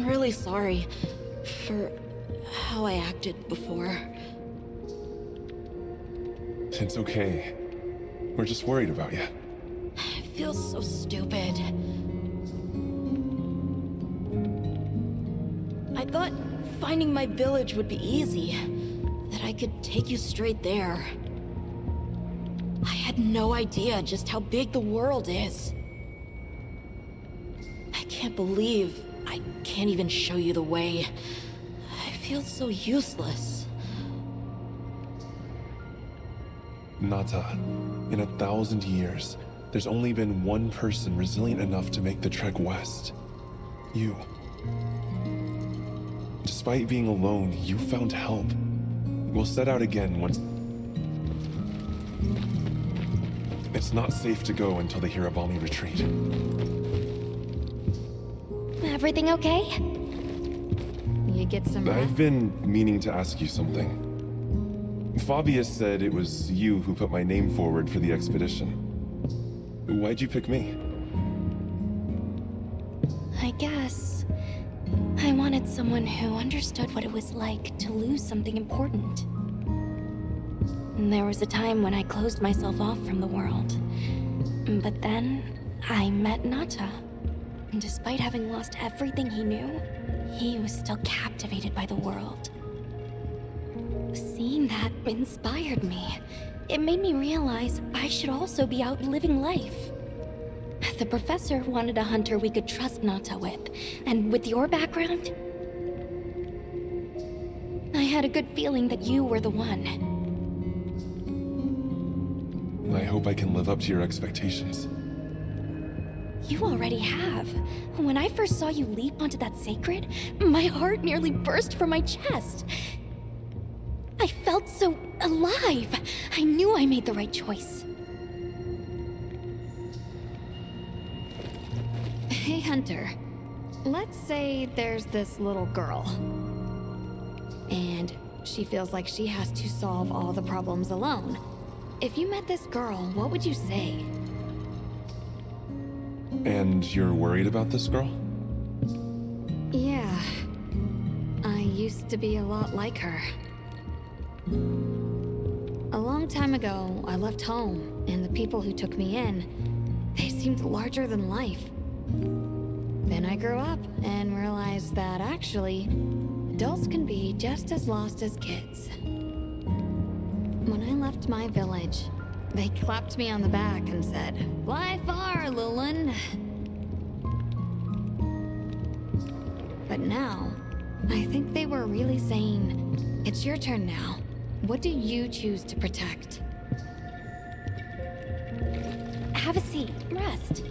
really sorry for how I acted before. It's okay. We're just worried about you. It feels so stupid. I thought finding my village would be easy. That I could take you straight there. I had no idea just how big the world is. I can't believe I can't even show you the way. I feel so useless. Nata, in 1,000 years, there's only been one person resilient enough to make the trek west. You. Despite being alone, you found help. We'll set out again once... It's not safe to go until the Hirabami retreat. Everything okay? You get some rest? I've been meaning to ask you something. Fabius said it was you who put my name forward for the expedition. Why'd you pick me? I guess I wanted someone who understood what it was like to lose something important. And there was a time when I closed myself off from the world. But then I met Nata. And despite having lost everything he knew, he was still captivated by the world. Seeing that inspired me. It made me realize I should also be out living life. The professor wanted a hunter we could trust Nata with, and with your background, I had a good feeling that you were the one. I hope I can live up to your expectations. You already have. When I first saw you leap onto that sacred, my heart nearly burst from my chest. I felt so alive. I knew I made the right choice. Hey, Hunter. Let's say there's this little girl. And she feels like she has to solve all the problems alone. If you met this girl, what would you say? And you're worried about this girl? Yeah. I used to be a lot like her. A long time ago, I left home, and the people who took me in, they seemed larger than life. Then I grew up and realized that actually, adults can be just as lost as kids. When I left my village, they clapped me on the back and said, "Fly far, Lilin." But now, I think they were really saying, "It's your turn now. What do you choose to protect?" have a seat. Rest.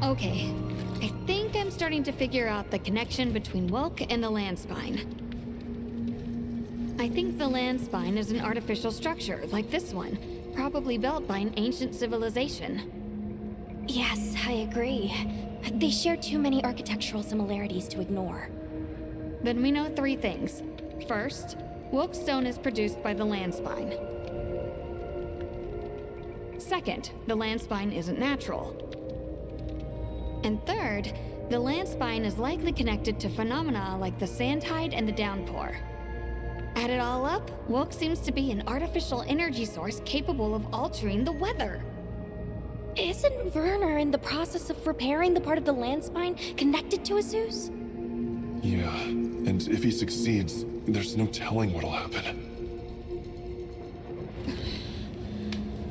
Okay, I think I'm starting to figure out the connection between Wilk and the land spine. I think the land spine is an artificial structure, like this one, probably built by an ancient civilization. Yes, I agree. They share too many architectural similarities to ignore. Then we know 3 things. First, Wilk stone is produced by the land spine. Second, the land spine isn't natural. And third, the land spine is likely connected to phenomena like the sand tide and the downpour. Add it all up, Wilk seems to be an artificial energy source capable of altering the weather. Isn't Werner in the process of repairing the part of the land spine connected to Zeus? Yeah, and if he succeeds, there's no telling what'll happen.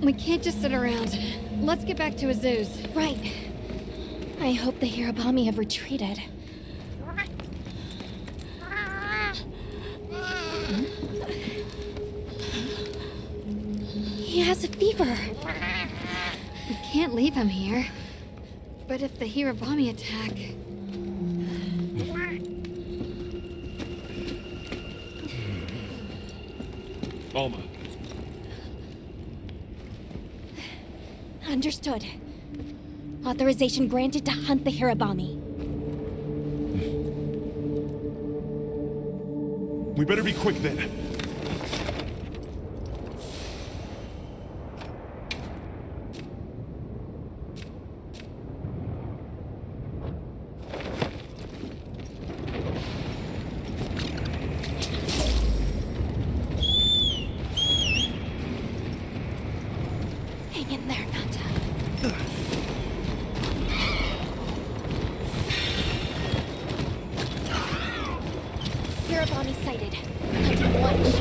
We can't just sit around. Let's get back to Zeus. Right. I hope the Hirabami have retreated. He has a fever. We can't leave him here. But if the Hirabami attack... Alma. Understood. Authorization granted to hunt the Hirabami. We better be quick then. Hang in there, Nata. Hirabami sighted. Hunt 1,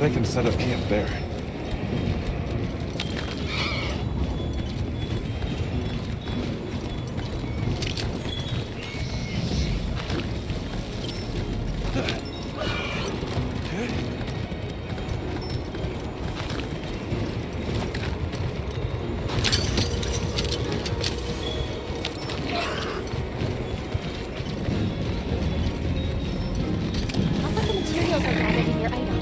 I can set up camp there. How about the materials are gathered in your items?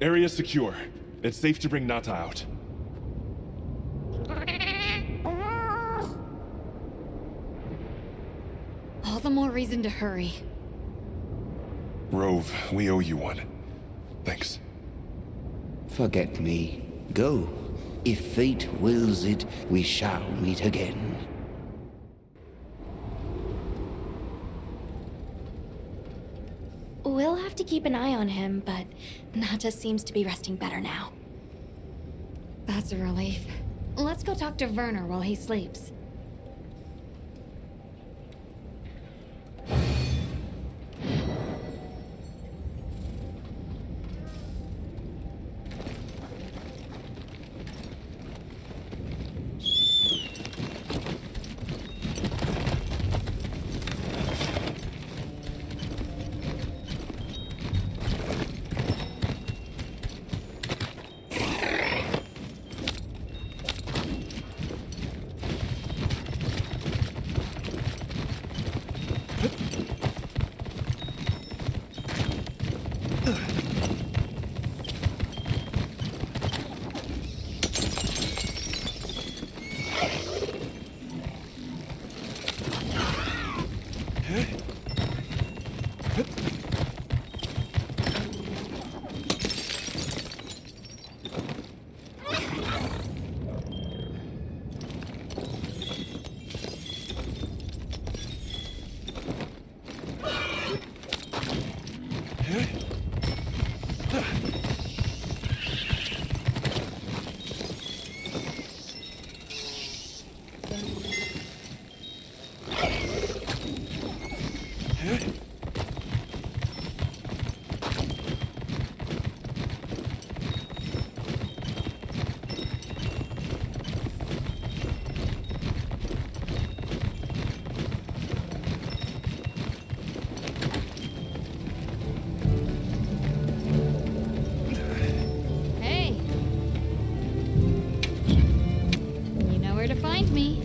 Area secure. It's safe to bring Nata out. All the more reason to hurry. Rove, we owe you one. Thanks. Forget me. Go. If fate wills it, we shall meet again. We'll have to keep an eye on him, but Nata seems to be resting better now. That's a relief. Let's go talk to Werner while he sleeps. me?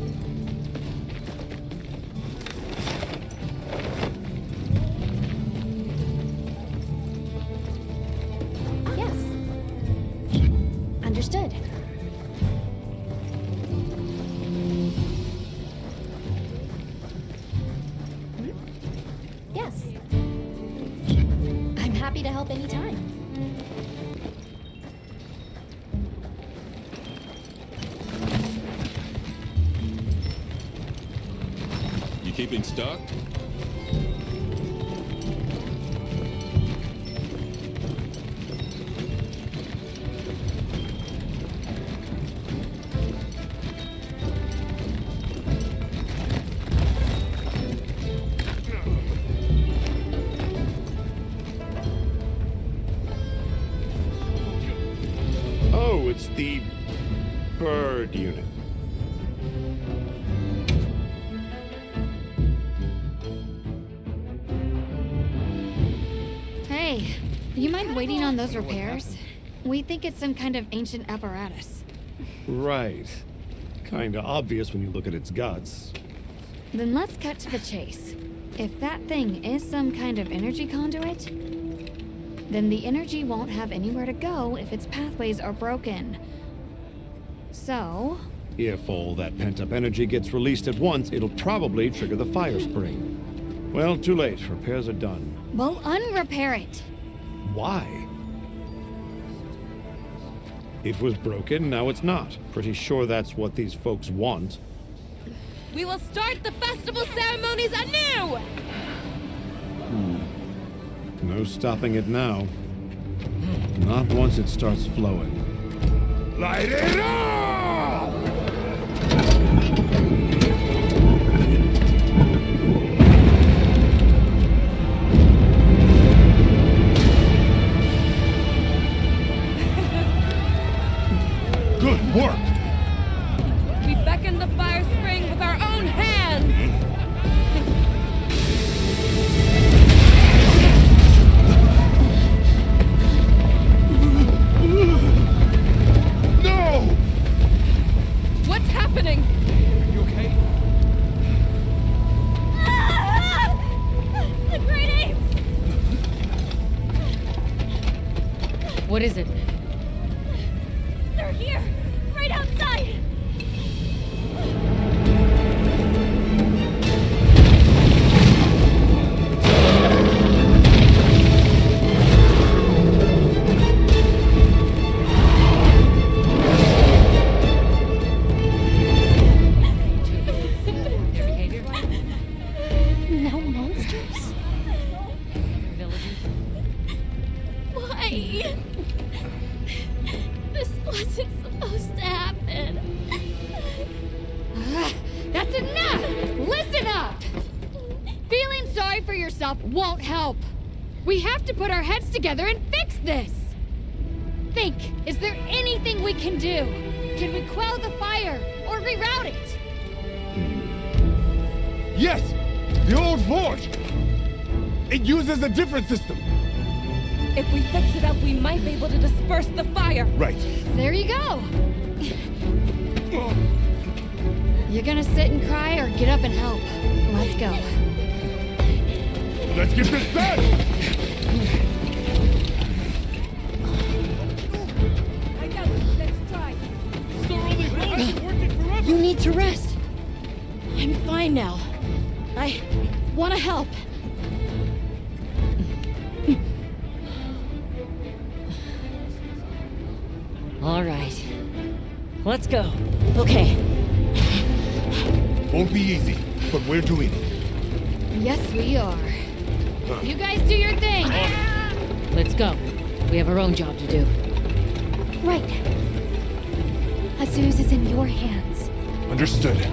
Yes. Understood. Yes. I'm happy to help anytime. You keeping stock? Oh, it's the bird unit. Hey, you mind waiting on those repairs? We think it's some kind of ancient apparatus. Right. Kinda obvious when you look at its guts. Then let's cut to the chase. If that thing is some kind of energy conduit, then the energy won't have anywhere to go if its pathways are broken. So... If all that pent-up energy gets released at once, it'll probably trigger the fire spring. Well, too late. Repairs are done. we'll unrepair it. Why? It was broken, now it's not. Pretty sure that's what these folks want. We will start the festival ceremonies anew! No stopping it now. Not once it starts flowing. Light it up! Good work! We beckon the fire spring with our own hands! No! What's happening? You okay? The great apes! What is it? They're here! Right outside! No monsters? Why? This wasn't supposed to happen. That's enough! Listen up! Feeling sorry for yourself won't help. We have to put our heads together and fix this. Think, is there anything we can do? Can we quell the fire or reroute it? Yes! The old forge! It uses a different system. If we fix it up, we might be able to disperse the fire. Right. There you go. You gonna sit and cry or get up and help? Let's go. Let's get this done! I got it. Let's try. You need to rest. I'm fine now. I want to help. All right. Let's go. Okay. Won't be easy, but we're doing it. Yes, we are. You guys do your thing. Let's go. We have our own job to do. Right. Azuz is in your hands. Understood.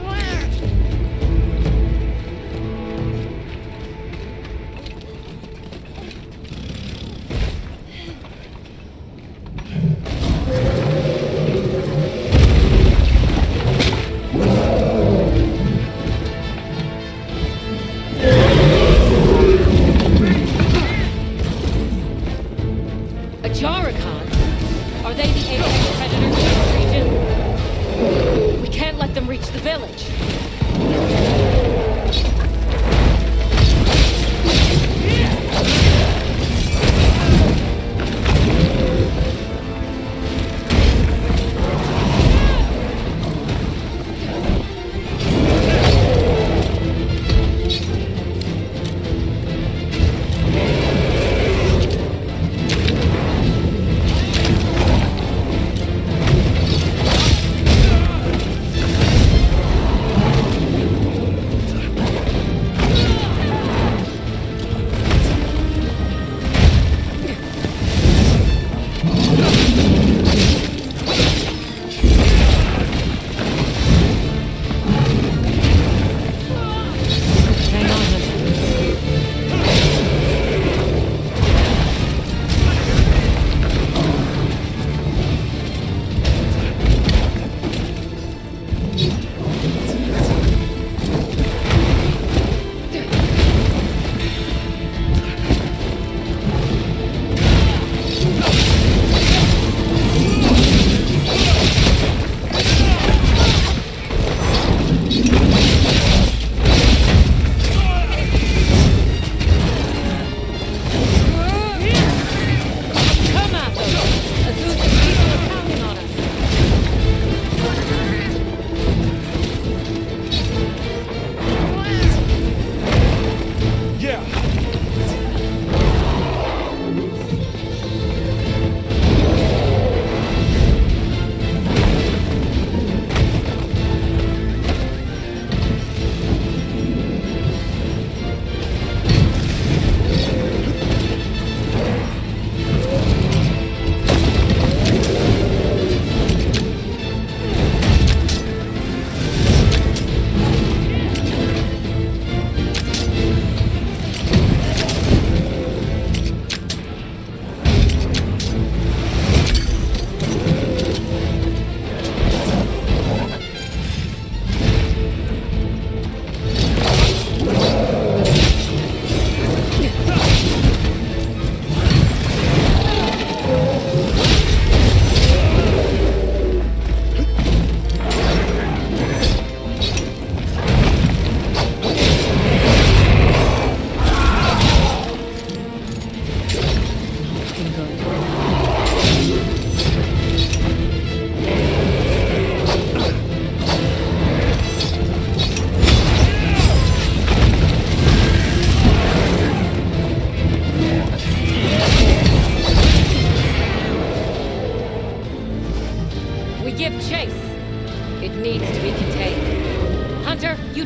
Are they the apex predators in this region? We can't let make them reach the village.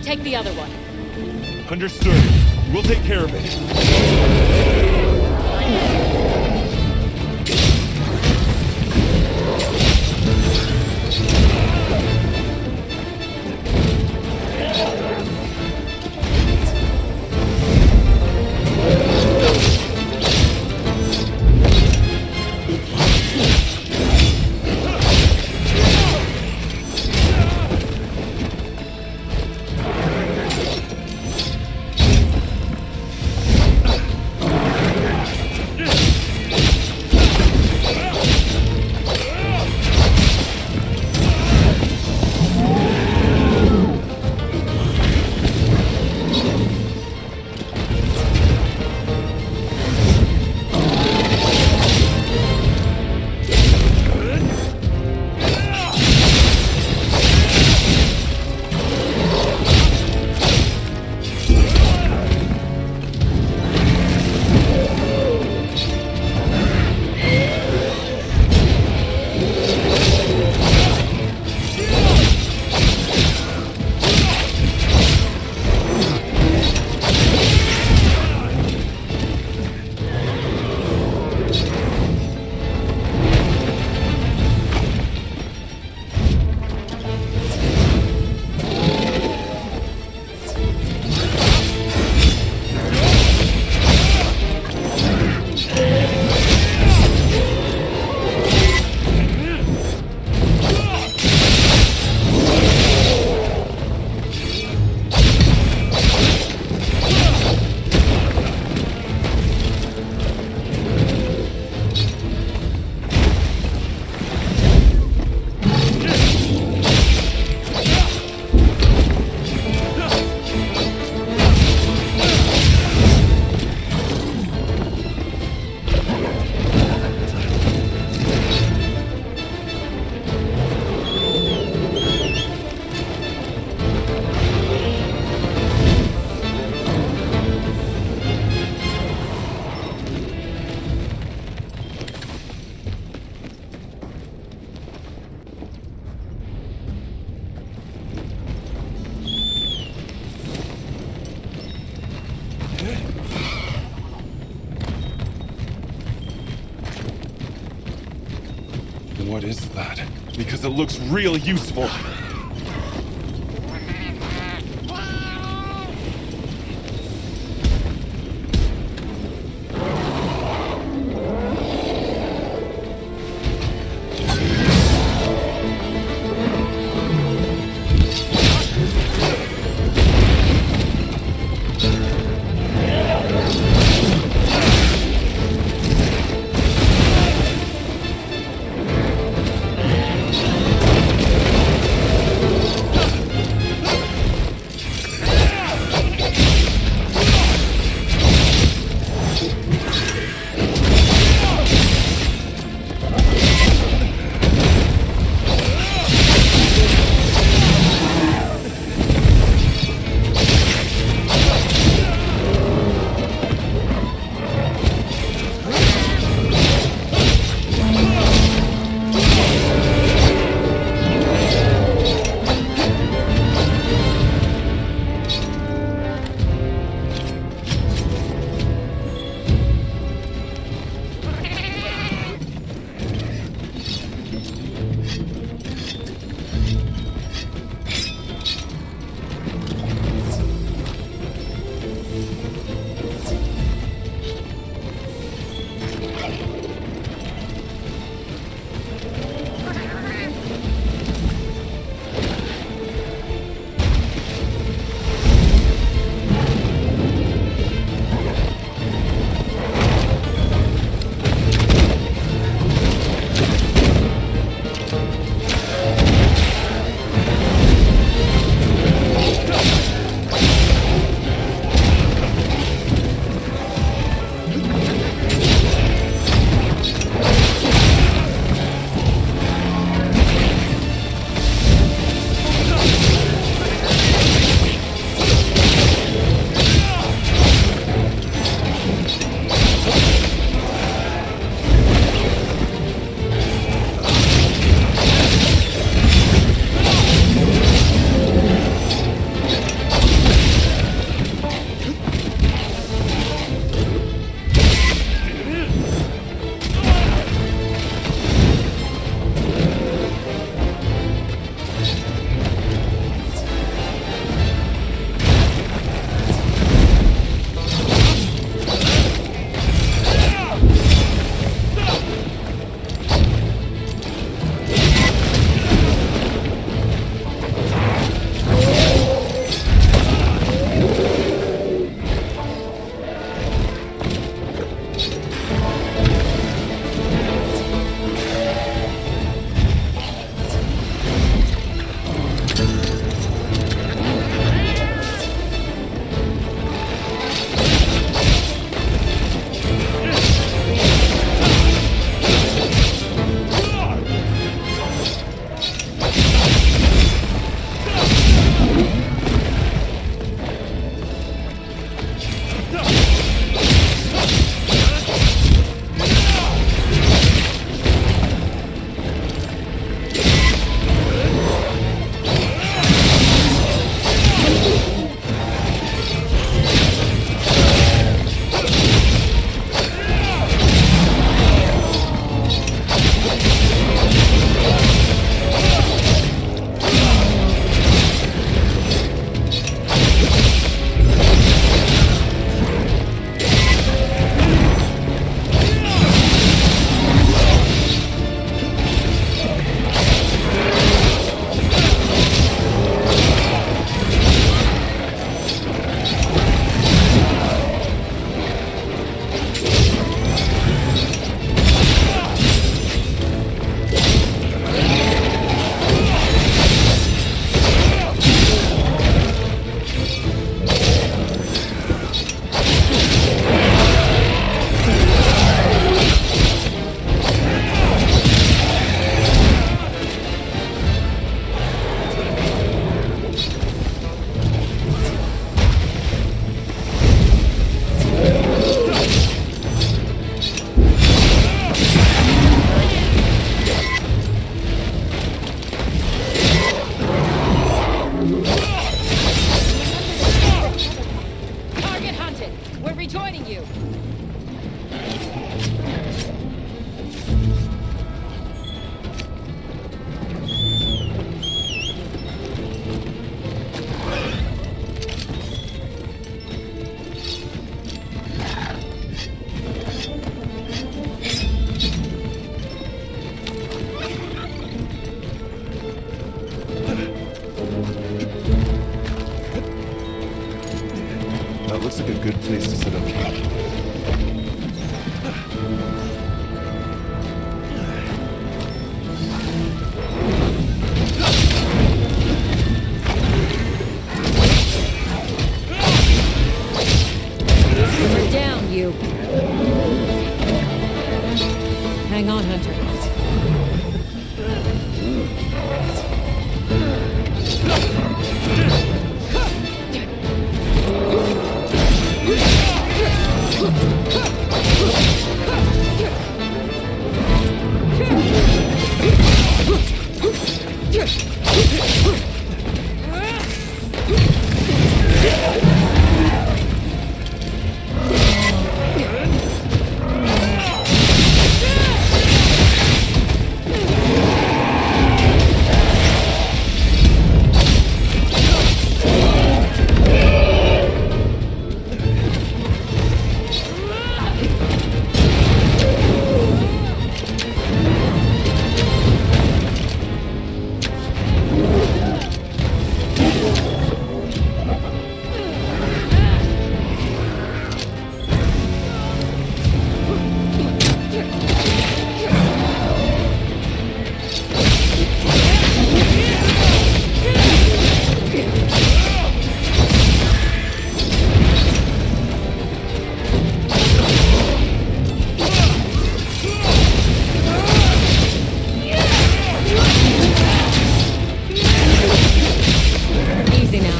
Take the other one. Understood. We'll take care of it. is that? Because it looks real useful. Looks like a good place to set up camp. We're down, you. Hang on, Hunter. Easy now.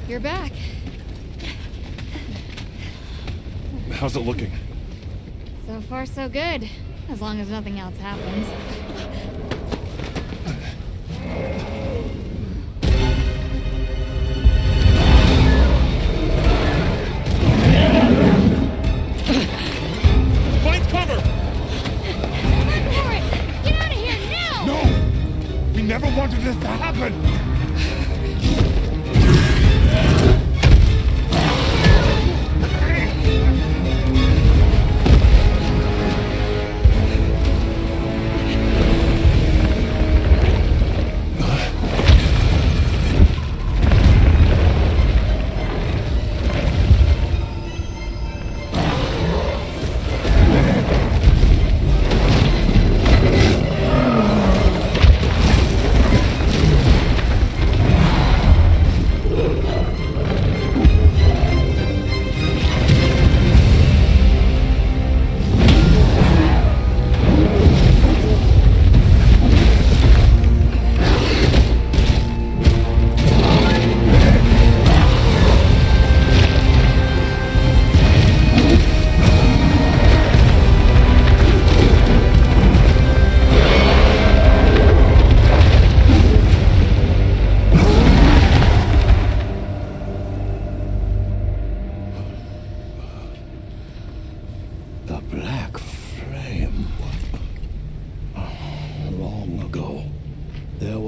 You're back. How's it looking? So far, so good. As long as nothing else happens. Find cover! Get out of here now! No! We never wanted this to happen!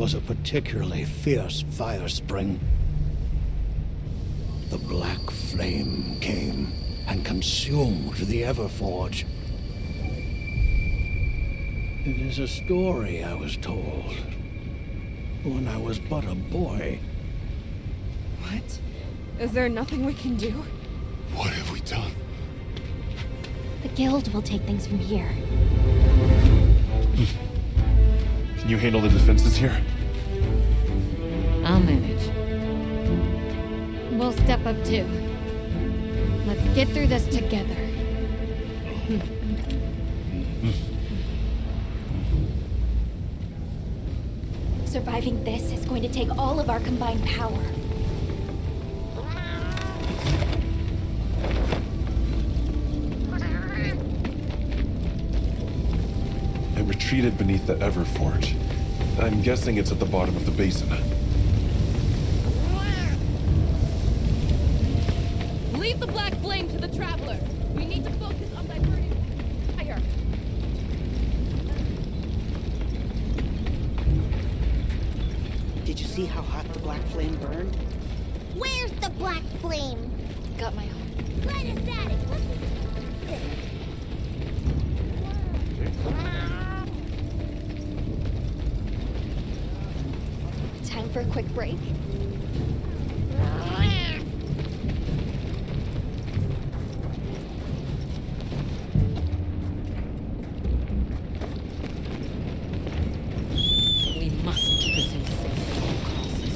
was a particularly fierce fire spring. The black flame came and consumed the Everforge. It is a story I was told when I was but a boy. What? Is there nothing we can do? What have we done? The Guild will take things from here. Can you handle the defenses here? I'll manage. We'll step up too. Let's get through this together. Surviving this is going to take all of our combined power. It retreated beneath the Everforge. I'm guessing it's at the bottom of the basin. Leave the black flame to the Traveler. We need to focus on diverting fire. Did you see how hot the black flame burned? Where's the black flame? Got my heart. Let us at it. Time for a quick break? We must keep this thing safe at all costs.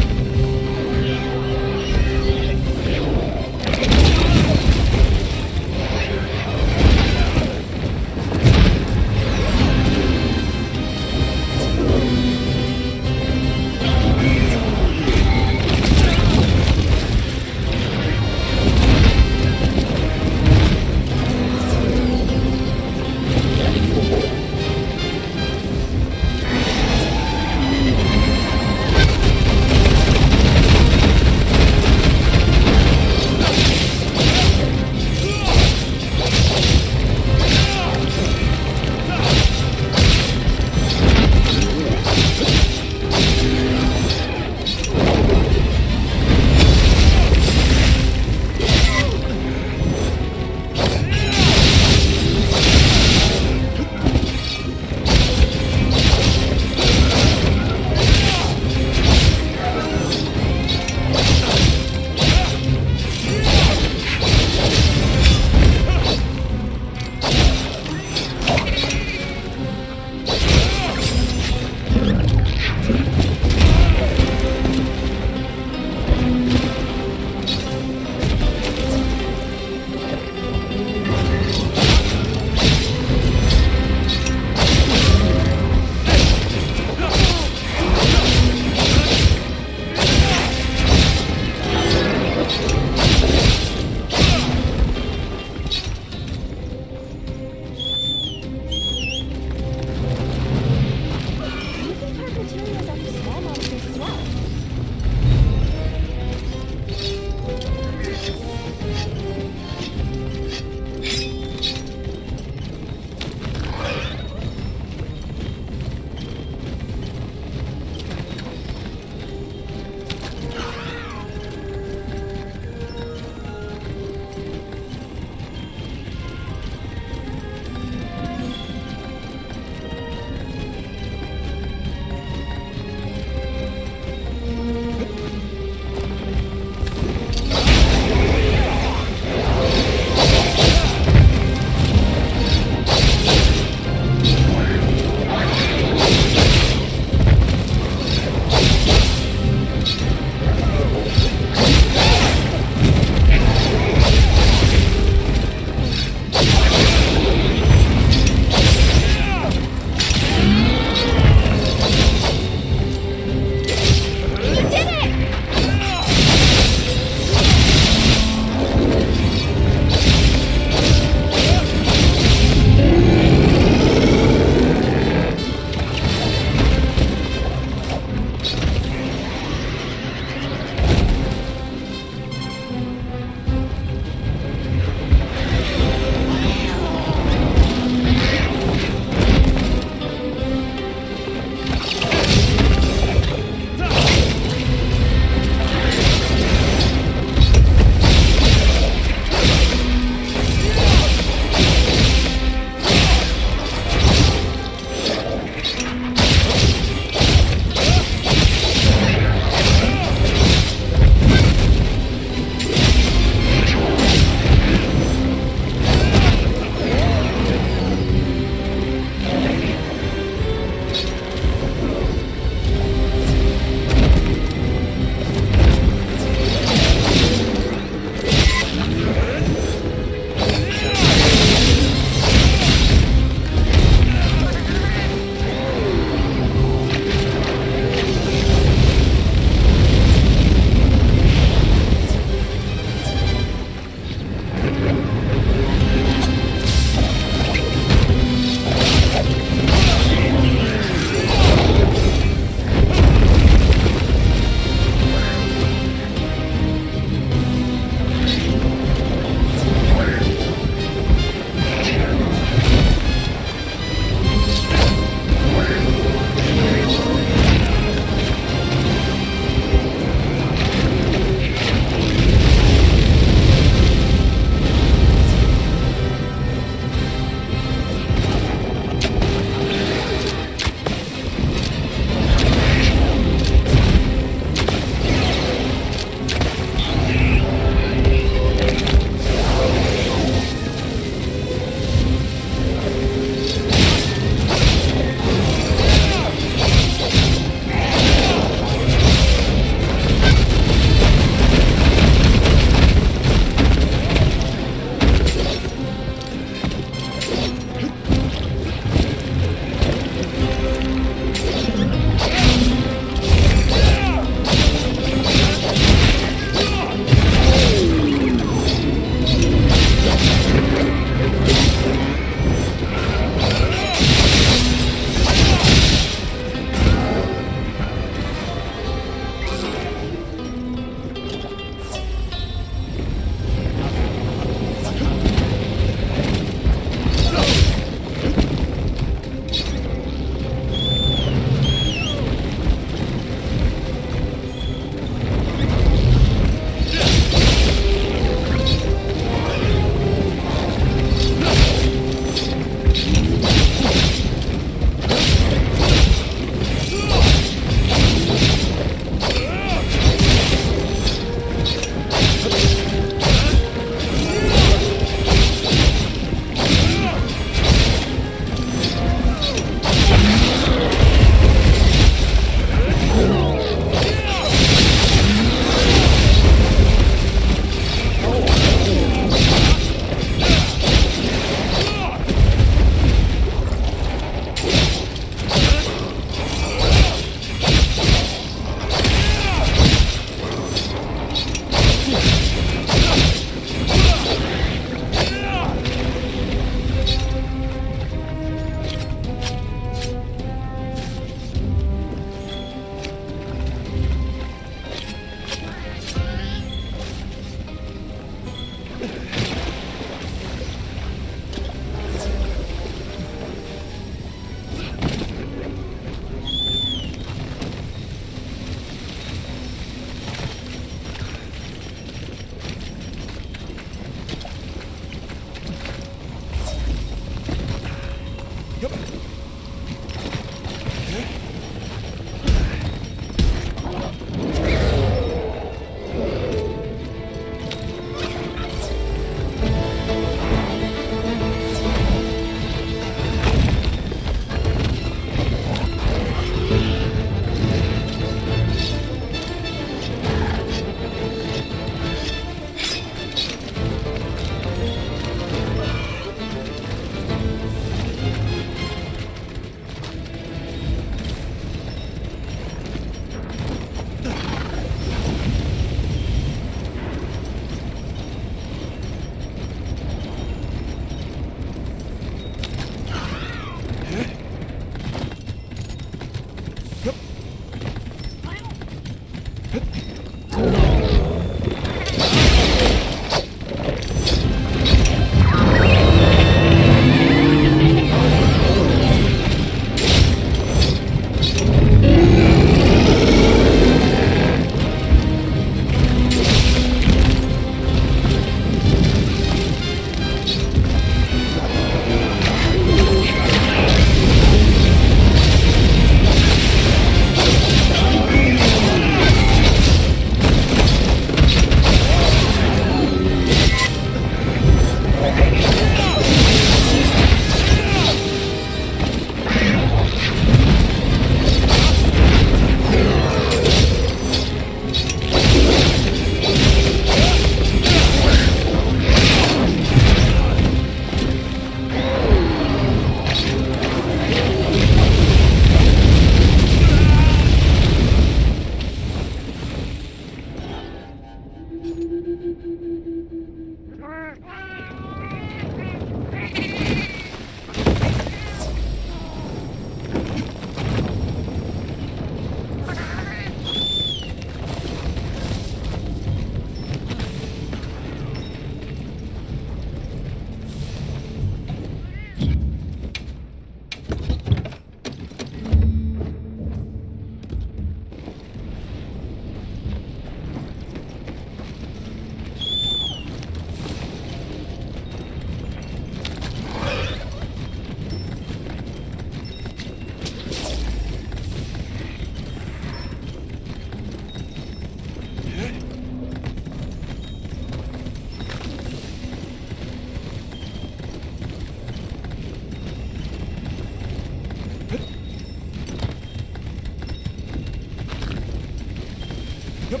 Well,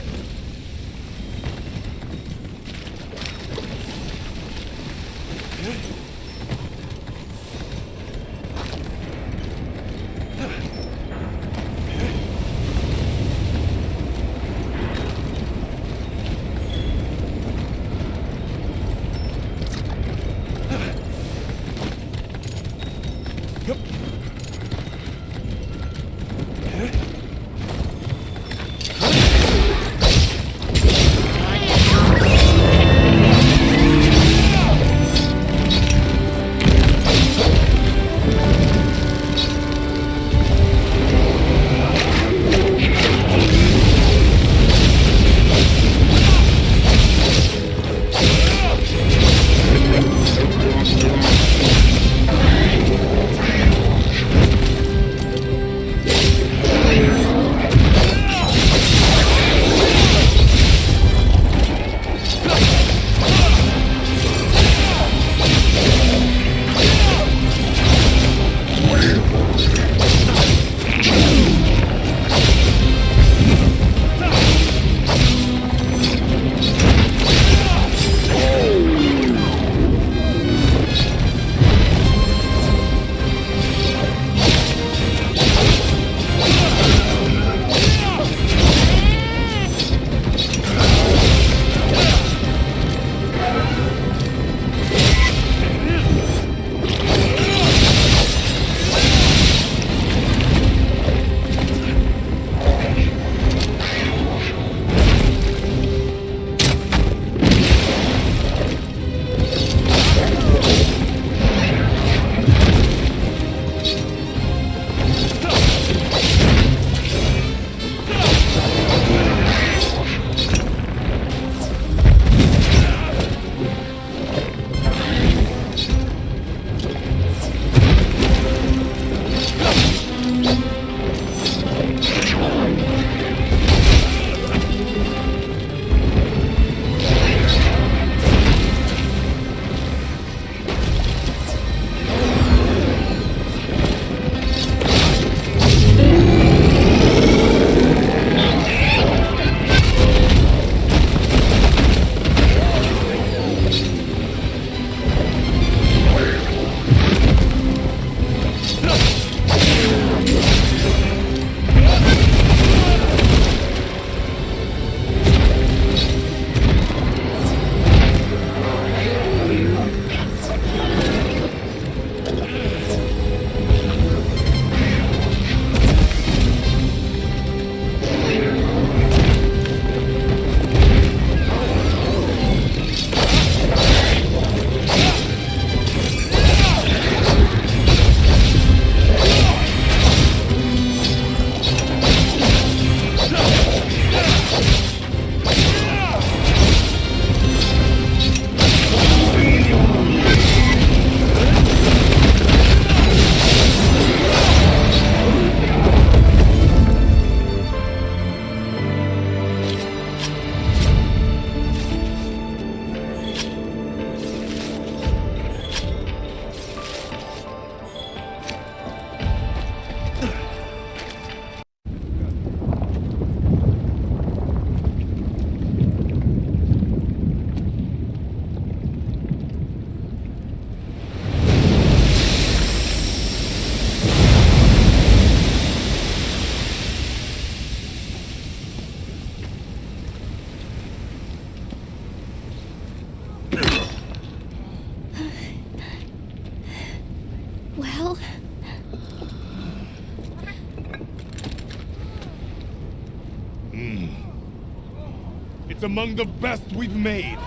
It's among the best we've made.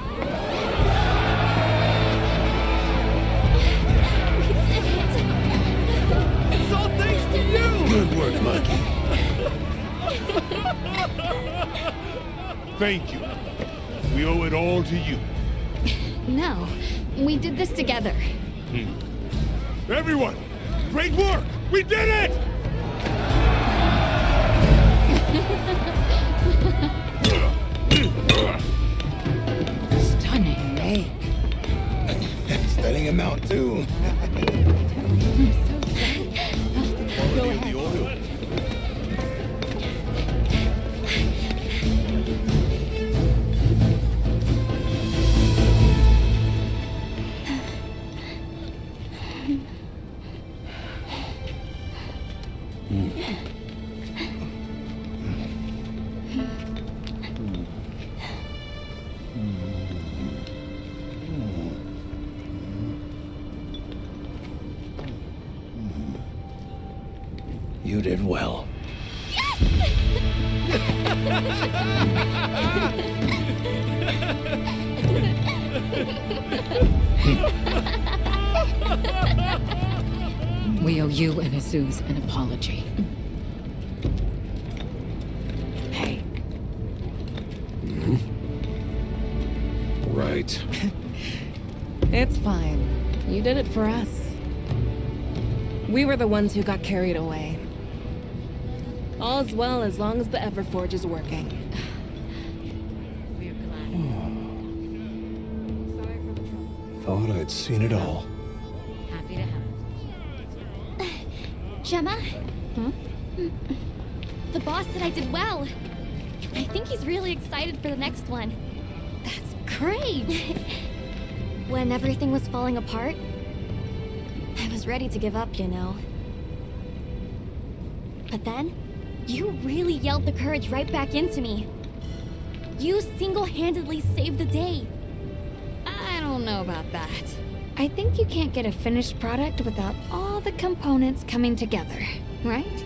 It's all thanks to you! Good work, Monkey. Thank you. We owe it all to you. No, we did this together. Everyone, great work! We did it! Stunning make. Stunning amount, too. Go ahead. You did well. We owe you and Azuz an apology. Hey. Right. It's fine. You did it for us. We were the ones who got carried away. All's well as long as the Everforge is working. Thought I'd seen it all. Happy to have it. Gemma? The boss said I did well. I think he's really excited for the next one. That's great. When everything was falling apart, I was ready to give up, you know. But then, you really yelled the courage right back into me. You single-handedly saved the day. I don't know about that. I think you can't get a finished product without all the components coming together, right?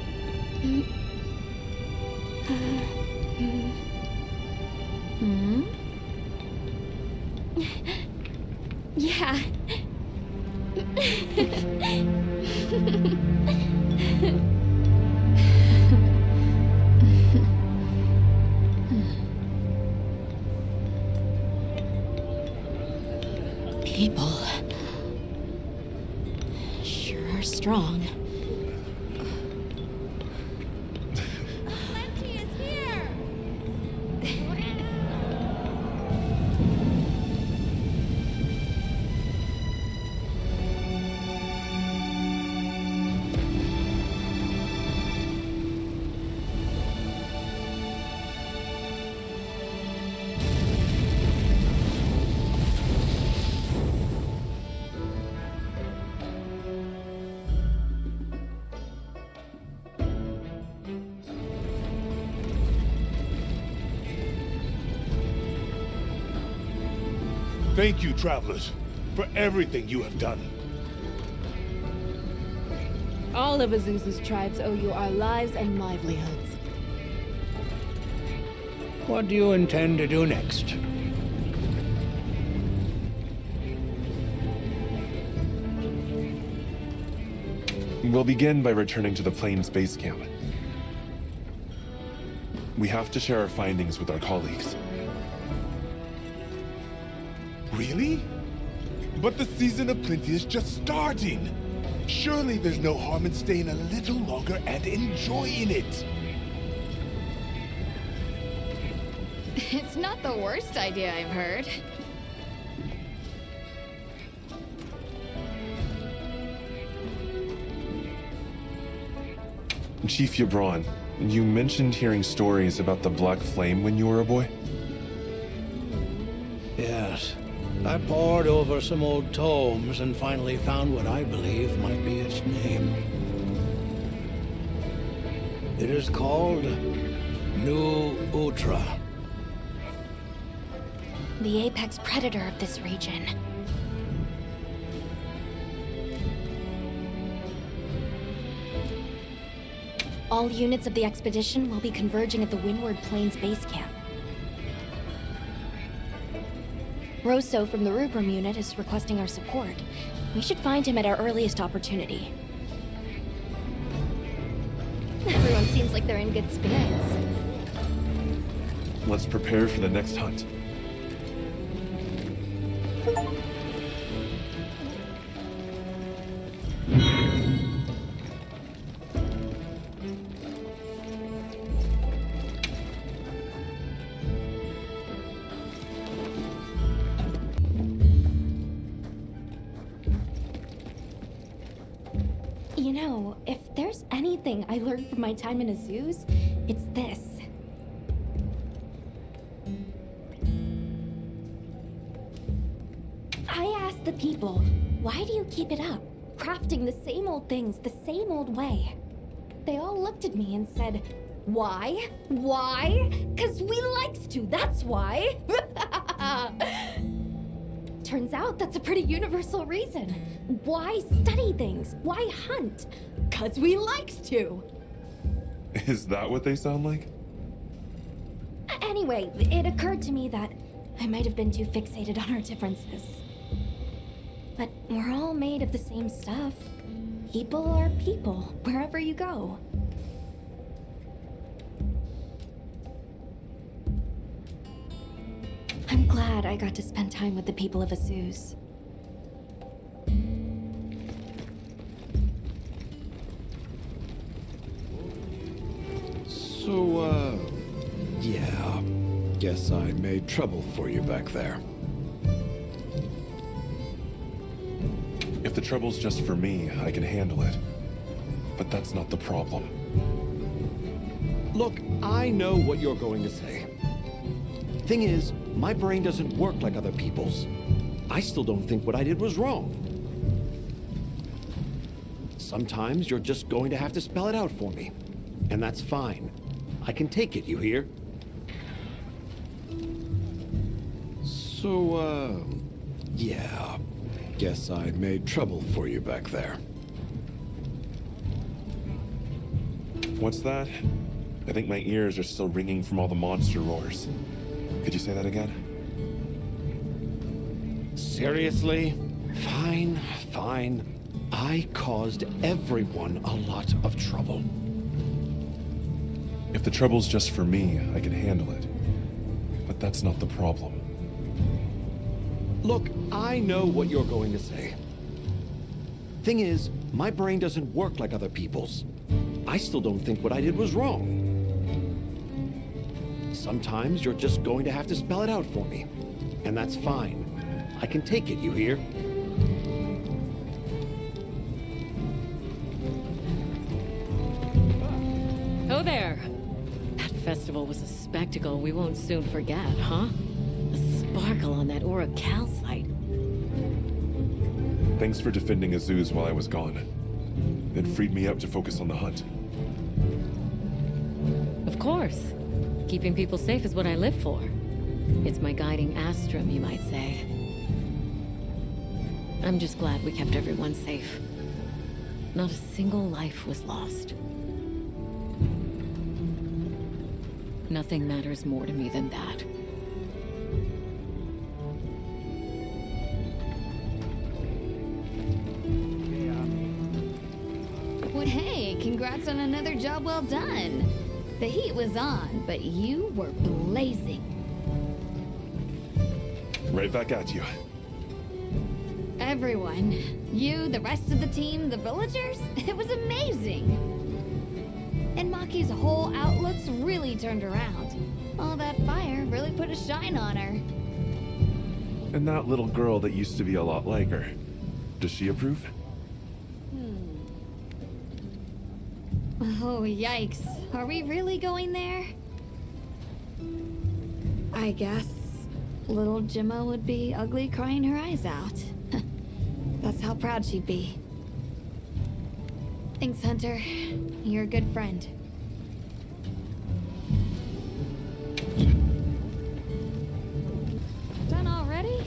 Yeah. People sure are strong. Thank you, travelers, for everything you have done. All of Azuz's tribes owe you our lives and livelihoods. What do you intend to do next? We'll begin by returning to the Plains base camp. We have to share our findings with our colleagues. Really? But the season of plenty is just starting. Surely there's no harm in staying a little longer and enjoying it. It's not the worst idea I've heard. Chief Yabron, you mentioned hearing stories about the Black Flame when you were a boy? Yes. I pored over some old tomes and finally found what I believe might be its name. It is called New Utra. The apex predator of this region. All units of the expedition will be converging at the Windward Plains base camp. Rosso from the Rubrum unit is requesting our support. We should find him at our earliest opportunity. Everyone seems like they're in good spirits. Let's prepare for the next hunt. You know, if there's anything I learned from my time in Azuz, it's this. I asked the people, why do you keep it up? Crafting the same old things the same old way. They all looked at me and said, why? Why? 'Cause we likes to, that's why. Turns out that's a pretty universal reason. Why study things? Why hunt? 'Cause we likes to. Is that what they sound like? Anyway, it occurred to me that I might have been too fixated on our differences. But we're all made of the same stuff. People are people, wherever you go. I'm glad I got to spend time with the people of Azuz. So, yeah. Guess I made trouble for you back there. If the trouble's just for me, I can handle it. But that's not the problem. Look, I know what you're going to say. Thing is, my brain doesn't work like other people's. I still don't think what I did was wrong. Sometimes you're just going to have to spell it out for me. And that's fine. I can take it, you hear? So, yeah. Guess I made trouble for you back there. What's that? I think my ears are still ringing from all the monster roars. Could you say that again? Seriously? Fine, fine. I caused everyone a lot of trouble. If the trouble's just for me, I can handle it. But that's not the problem. Look, I know what you're going to say. Thing is, my brain doesn't work like other people's. I still don't think what I did was wrong. Sometimes you're just going to have to spell it out for me. And that's fine. I can take it, you hear? Oh there! That festival was a spectacle we won't soon forget, huh? The sparkle on that aura calcite. Thanks for defending Azuz while I was gone. It freed me up to focus on the hunt. Of course. Keeping people safe is what I live for. It's my guiding astrum, you might say. I'm just glad we kept everyone safe. Not a single life was lost. Nothing matters more to me than that. Well, hey, congrats on another job well done. The heat was on, but you were blazing. Right back at you. Everyone. You, the rest of the team, the villagers. It was amazing. And Maki's whole outlook's really turned around. All that fire really put a shine on her. And that little girl that used to be a lot like her. Does she approve? Oh, yikes. Are we really going there? I guess little Gemma would be ugly crying her eyes out. That's how proud she'd be. Thanks, Hunter. You're a good friend. Done already?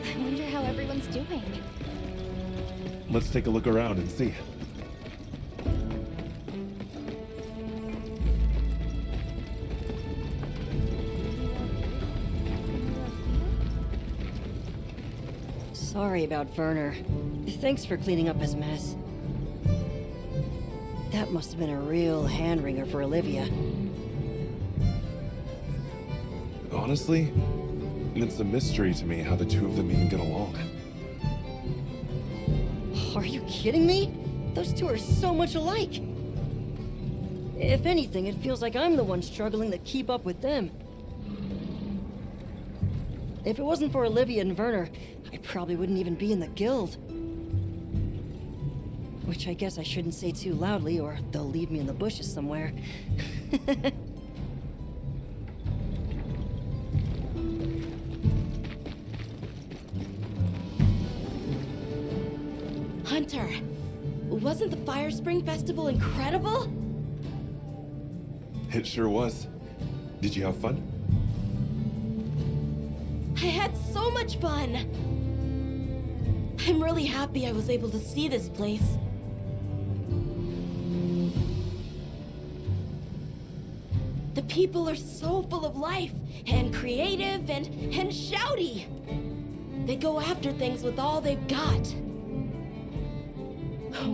I wonder how everyone's doing. Let's take a look around and see. Sorry about Werner. Thanks for cleaning up his mess. That must have been a real hand-wringer for Olivia. Honestly, it's a mystery to me how the two of them even get along. Are you kidding me? Those two are so much alike. If anything, it feels like I'm the one struggling to keep up with them. If it wasn't for Olivia and Werner, I probably wouldn't even be in the guild. Which I guess I shouldn't say too loudly, or they'll leave me in the bushes somewhere. Hunter, wasn't the Fire Spring Festival incredible? It sure was. Did you have fun? I had so much fun! I'm really happy I was able to see this place. The people are so full of life, and creative, and shouty! They go after things with all they've got.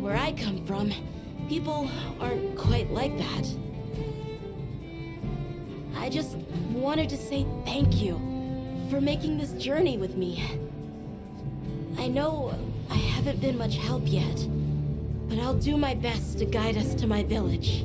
Where I come from, people aren't quite like that. I just wanted to say thank you for making this journey with me. I know I haven't been much help yet, but I'll do my best to guide us to my village.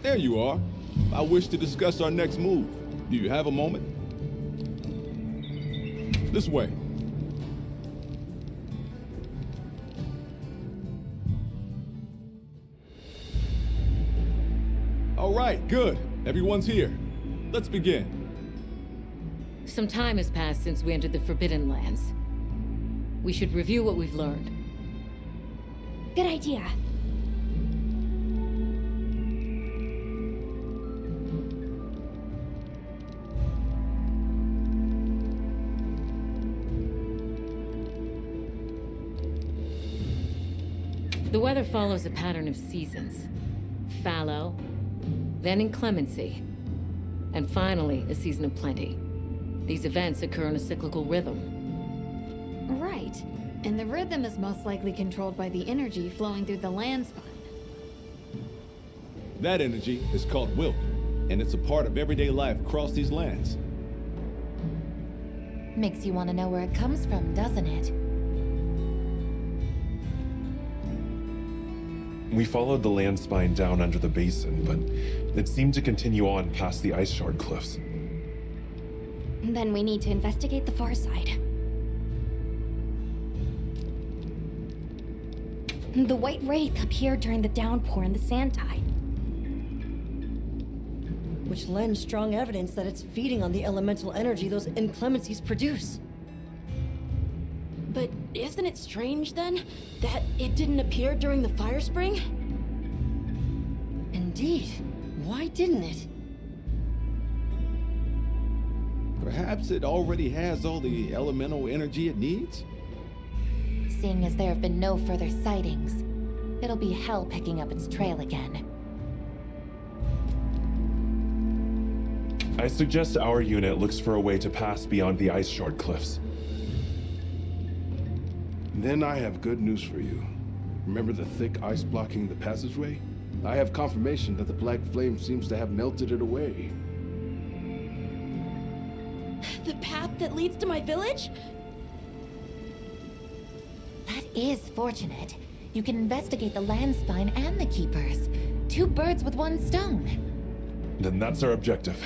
There you are. I wish to discuss our next move. Do you have a moment? This way. All right, good. Everyone's here. Let's begin. Some time has passed since we entered the Forbidden Lands. We should review what we've learned. Good idea. The weather follows a pattern of seasons. Fallow, then inclemency, and finally a season of plenty. These events occur in a cyclical rhythm. Right. And the rhythm is most likely controlled by the energy flowing through the land spine. That energy is called wilt, and it's a part of everyday life across these lands. Makes you want to know where it comes from, doesn't it? We followed the land spine down under the basin, but it seemed to continue on past the ice shard cliffs. Then we need to investigate the far side. The White Wraith appeared during the downpour and the sand tide. Which lends strong evidence that it's feeding on the elemental energy those inclemencies produce. But isn't it strange, then, that it didn't appear during the fire spring? Indeed. Why didn't it? Perhaps it already has all the elemental energy it needs? Seeing as there have been no further sightings, it'll be hell picking up its trail again. I suggest our unit looks for a way to pass beyond the ice shard cliffs. Then I have good news for you. Remember the thick ice blocking the passageway? I have confirmation that the black flame seems to have melted it away. The path that leads to my village? That is fortunate. You can investigate the land spine and the keepers. 2 birds with 1 stone. Then that's our objective.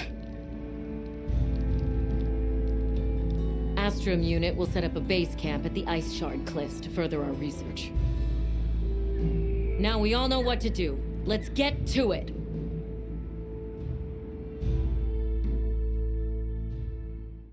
Astrum unit will set up a base camp at the ice shard cliffs to further our research. Now we all know what to do. Let's get to it.